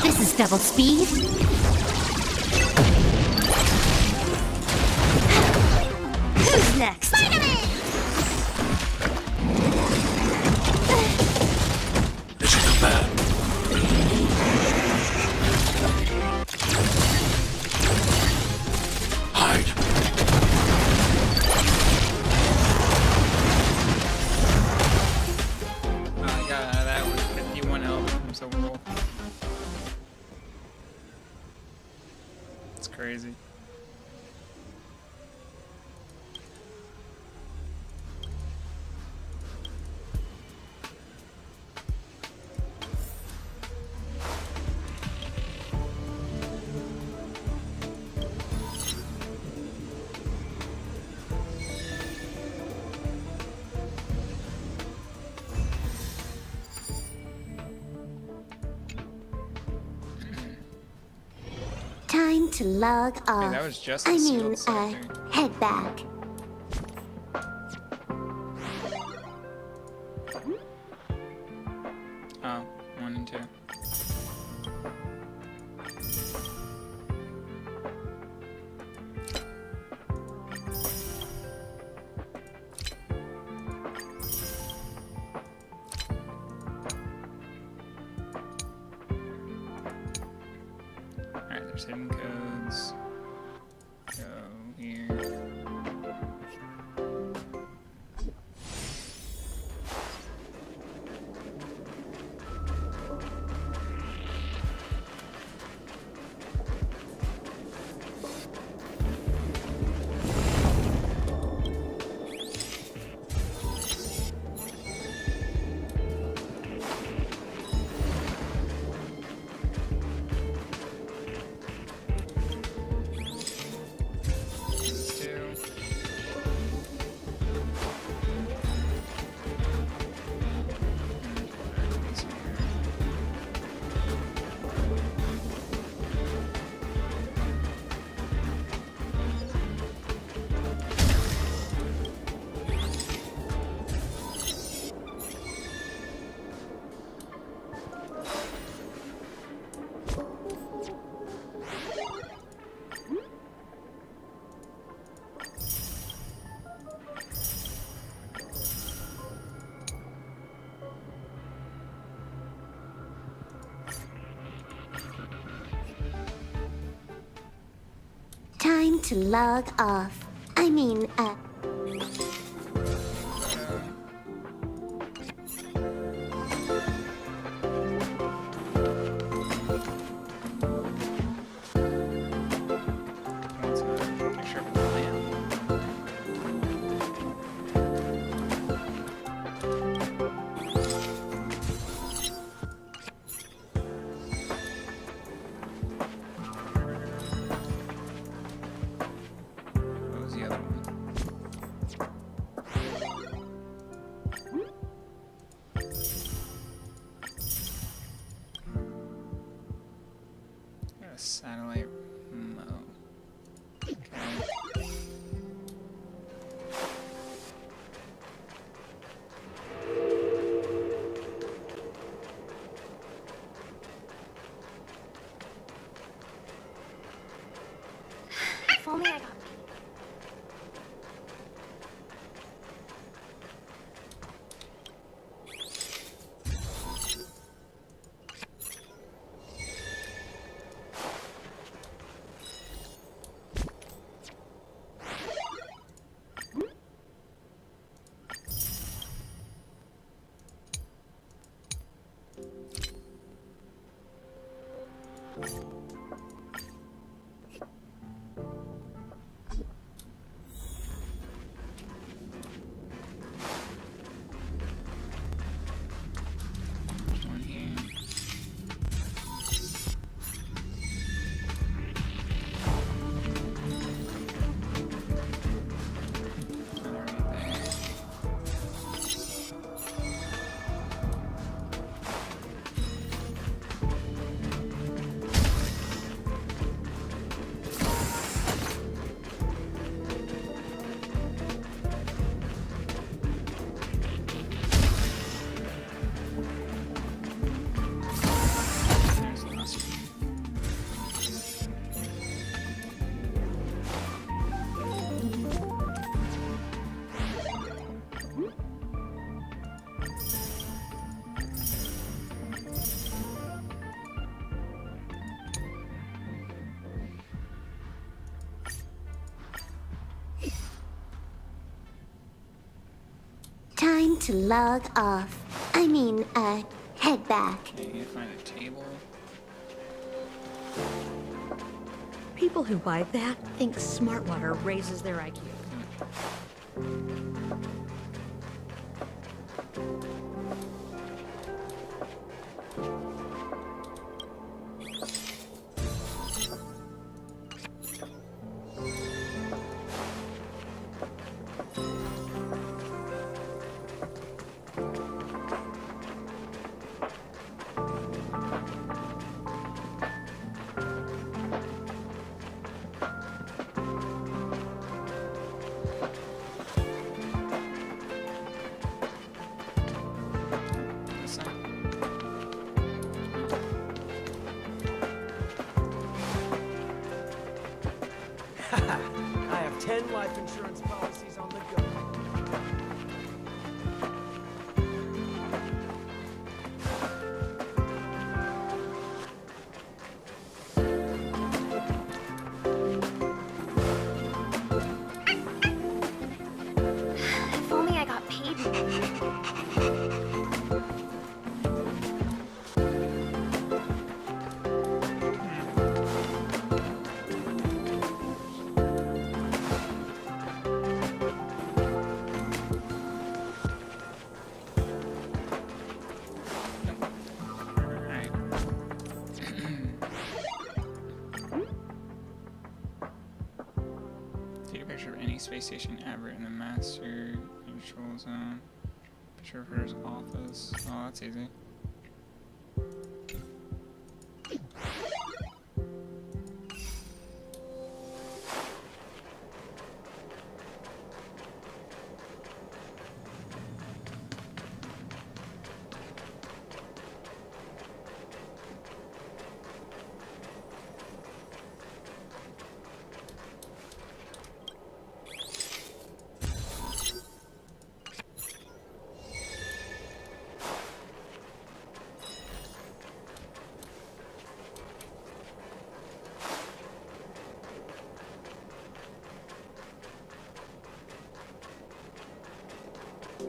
S9: This is double speed.
S1: Who's next?
S7: Mission command. Hide.
S2: Yeah, that was 51 health from silverwolf. It's crazy.
S9: Time to log off.
S2: that was just a
S9: I
S2: sealed
S9: mean,
S2: sector.
S9: head back.
S2: Oh, 1 and 2. Alright, there's hidden codes. Go here.
S9: Time to log off. I mean,
S2: Let's picture of the lamp. What was the other one? satellite remote. Okay.
S3: If only I got.
S2: One here. Another right there. There's the last one.
S9: Time to log off. Head back.
S2: Okay, you need to find a table.
S10: People who buy that think smart water raises their IQ.
S2: This side.
S6: I have 10 life insurance policies on the go.
S3: If only I got paid more.
S2: Alright. Take a picture of any space station ever in the master control zone. Picture of her office. Oh, that's easy.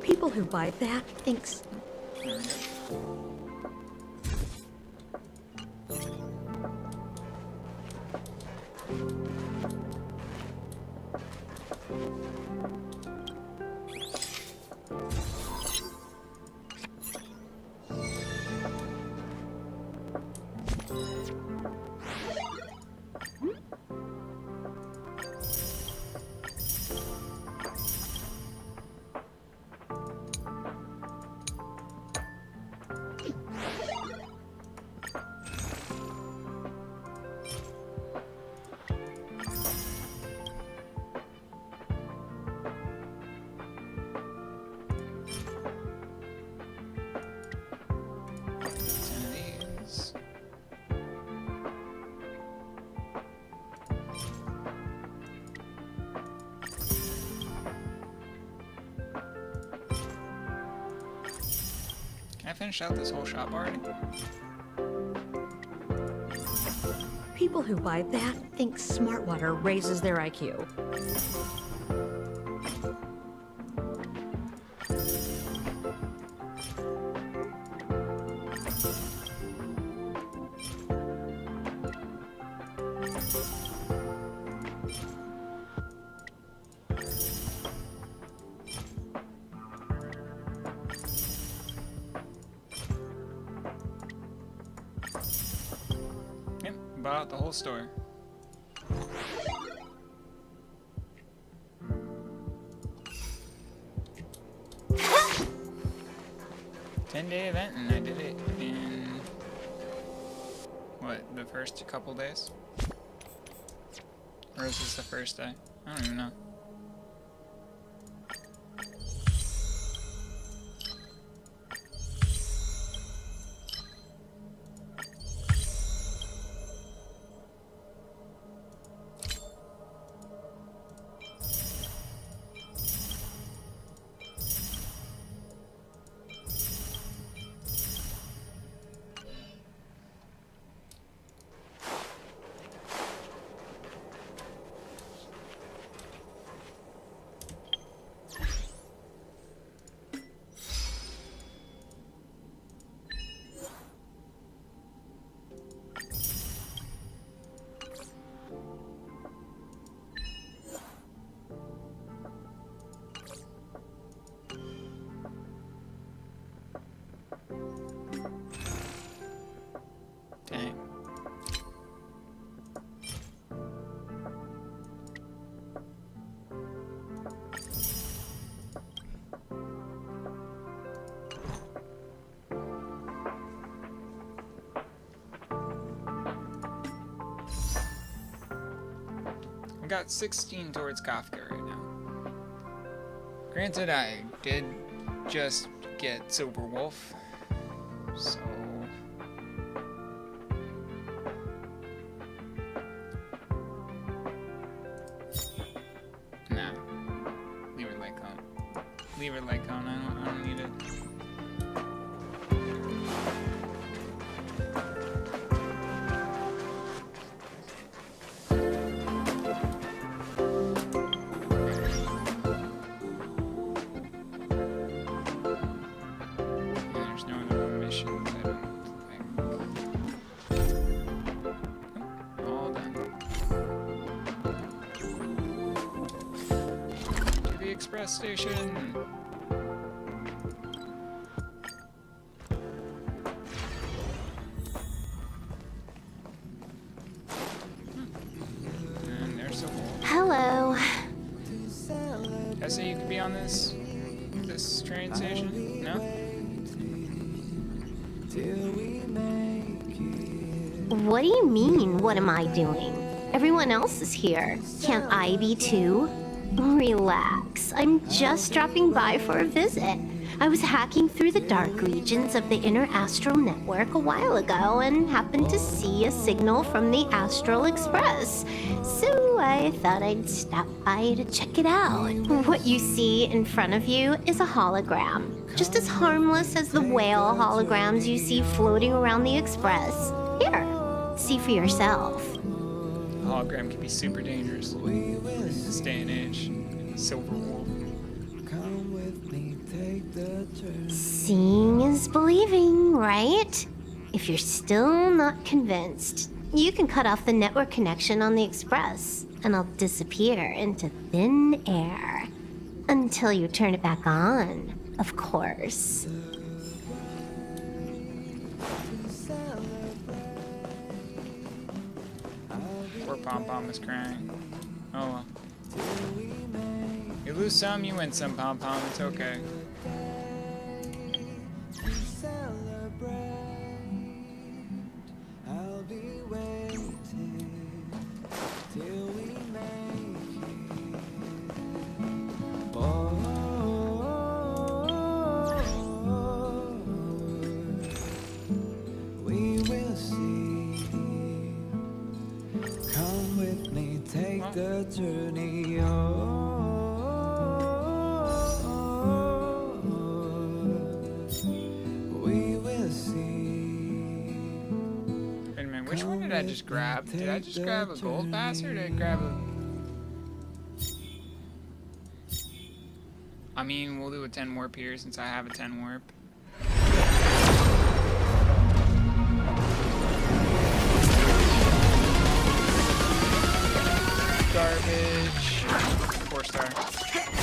S10: People who buy that thinks
S2: There we go. finished out this whole shop already?
S10: People who buy that think smart water raises their IQ.
S2: Yep, bought out the whole store. Ten-day event, and I did it in what, the first couple days? Or is this the first day? I don't even know. Dang. I got 16 towards Kafka right now. Granted, I did just get Silverwolf, so... Nah. Leave it like on. Leave it like on. I don't need it. There's no other missions, I don't think. All done. To the express station. And there's a wall.
S9: Hello.
S2: I say you could be on this train station? No?
S9: What do you mean, what am I doing? Everyone else is here. Can't I be too? Relax. I'm just dropping by for a visit. I was hacking through the dark regions of the inner astral network a while ago and happened to see a signal from the Astral Express. So I thought I'd stop by to check it out. What you see in front of you is a hologram, just as harmless as the whale holograms you see floating around the Express. Here, see for yourself.
S2: A hologram can be super dangerous in this day and age. Silverwolf.
S9: Seeing is believing, right? If you're still not convinced, you can cut off the network connection on the Express, and I'll disappear into thin air. Until you turn it back on, of course.
S2: Poor Pom Pom is crying. Oh well. You lose some, you win some, Pom Pom. It's okay.
S11: Journey we
S2: just grab? Did I just grab a gold pass or did I grab a... I mean, we'll do a 10 warp here since I have a 10 warp. Garbage. 4-star.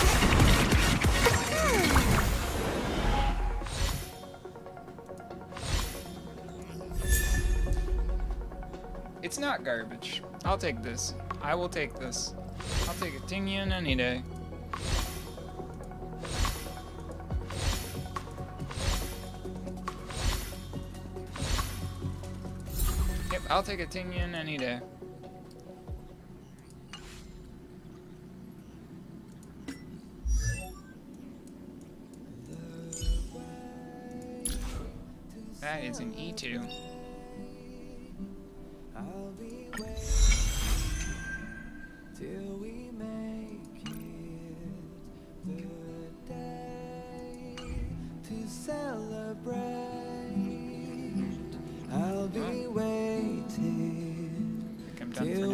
S2: It's not garbage. I'll take this. I will take this. I'll take a Tingian any day. Yep, I'll take a Tingian any day. That is an E2.
S11: Till we make it the day to celebrate. I'll be waiting
S2: I think I'm done for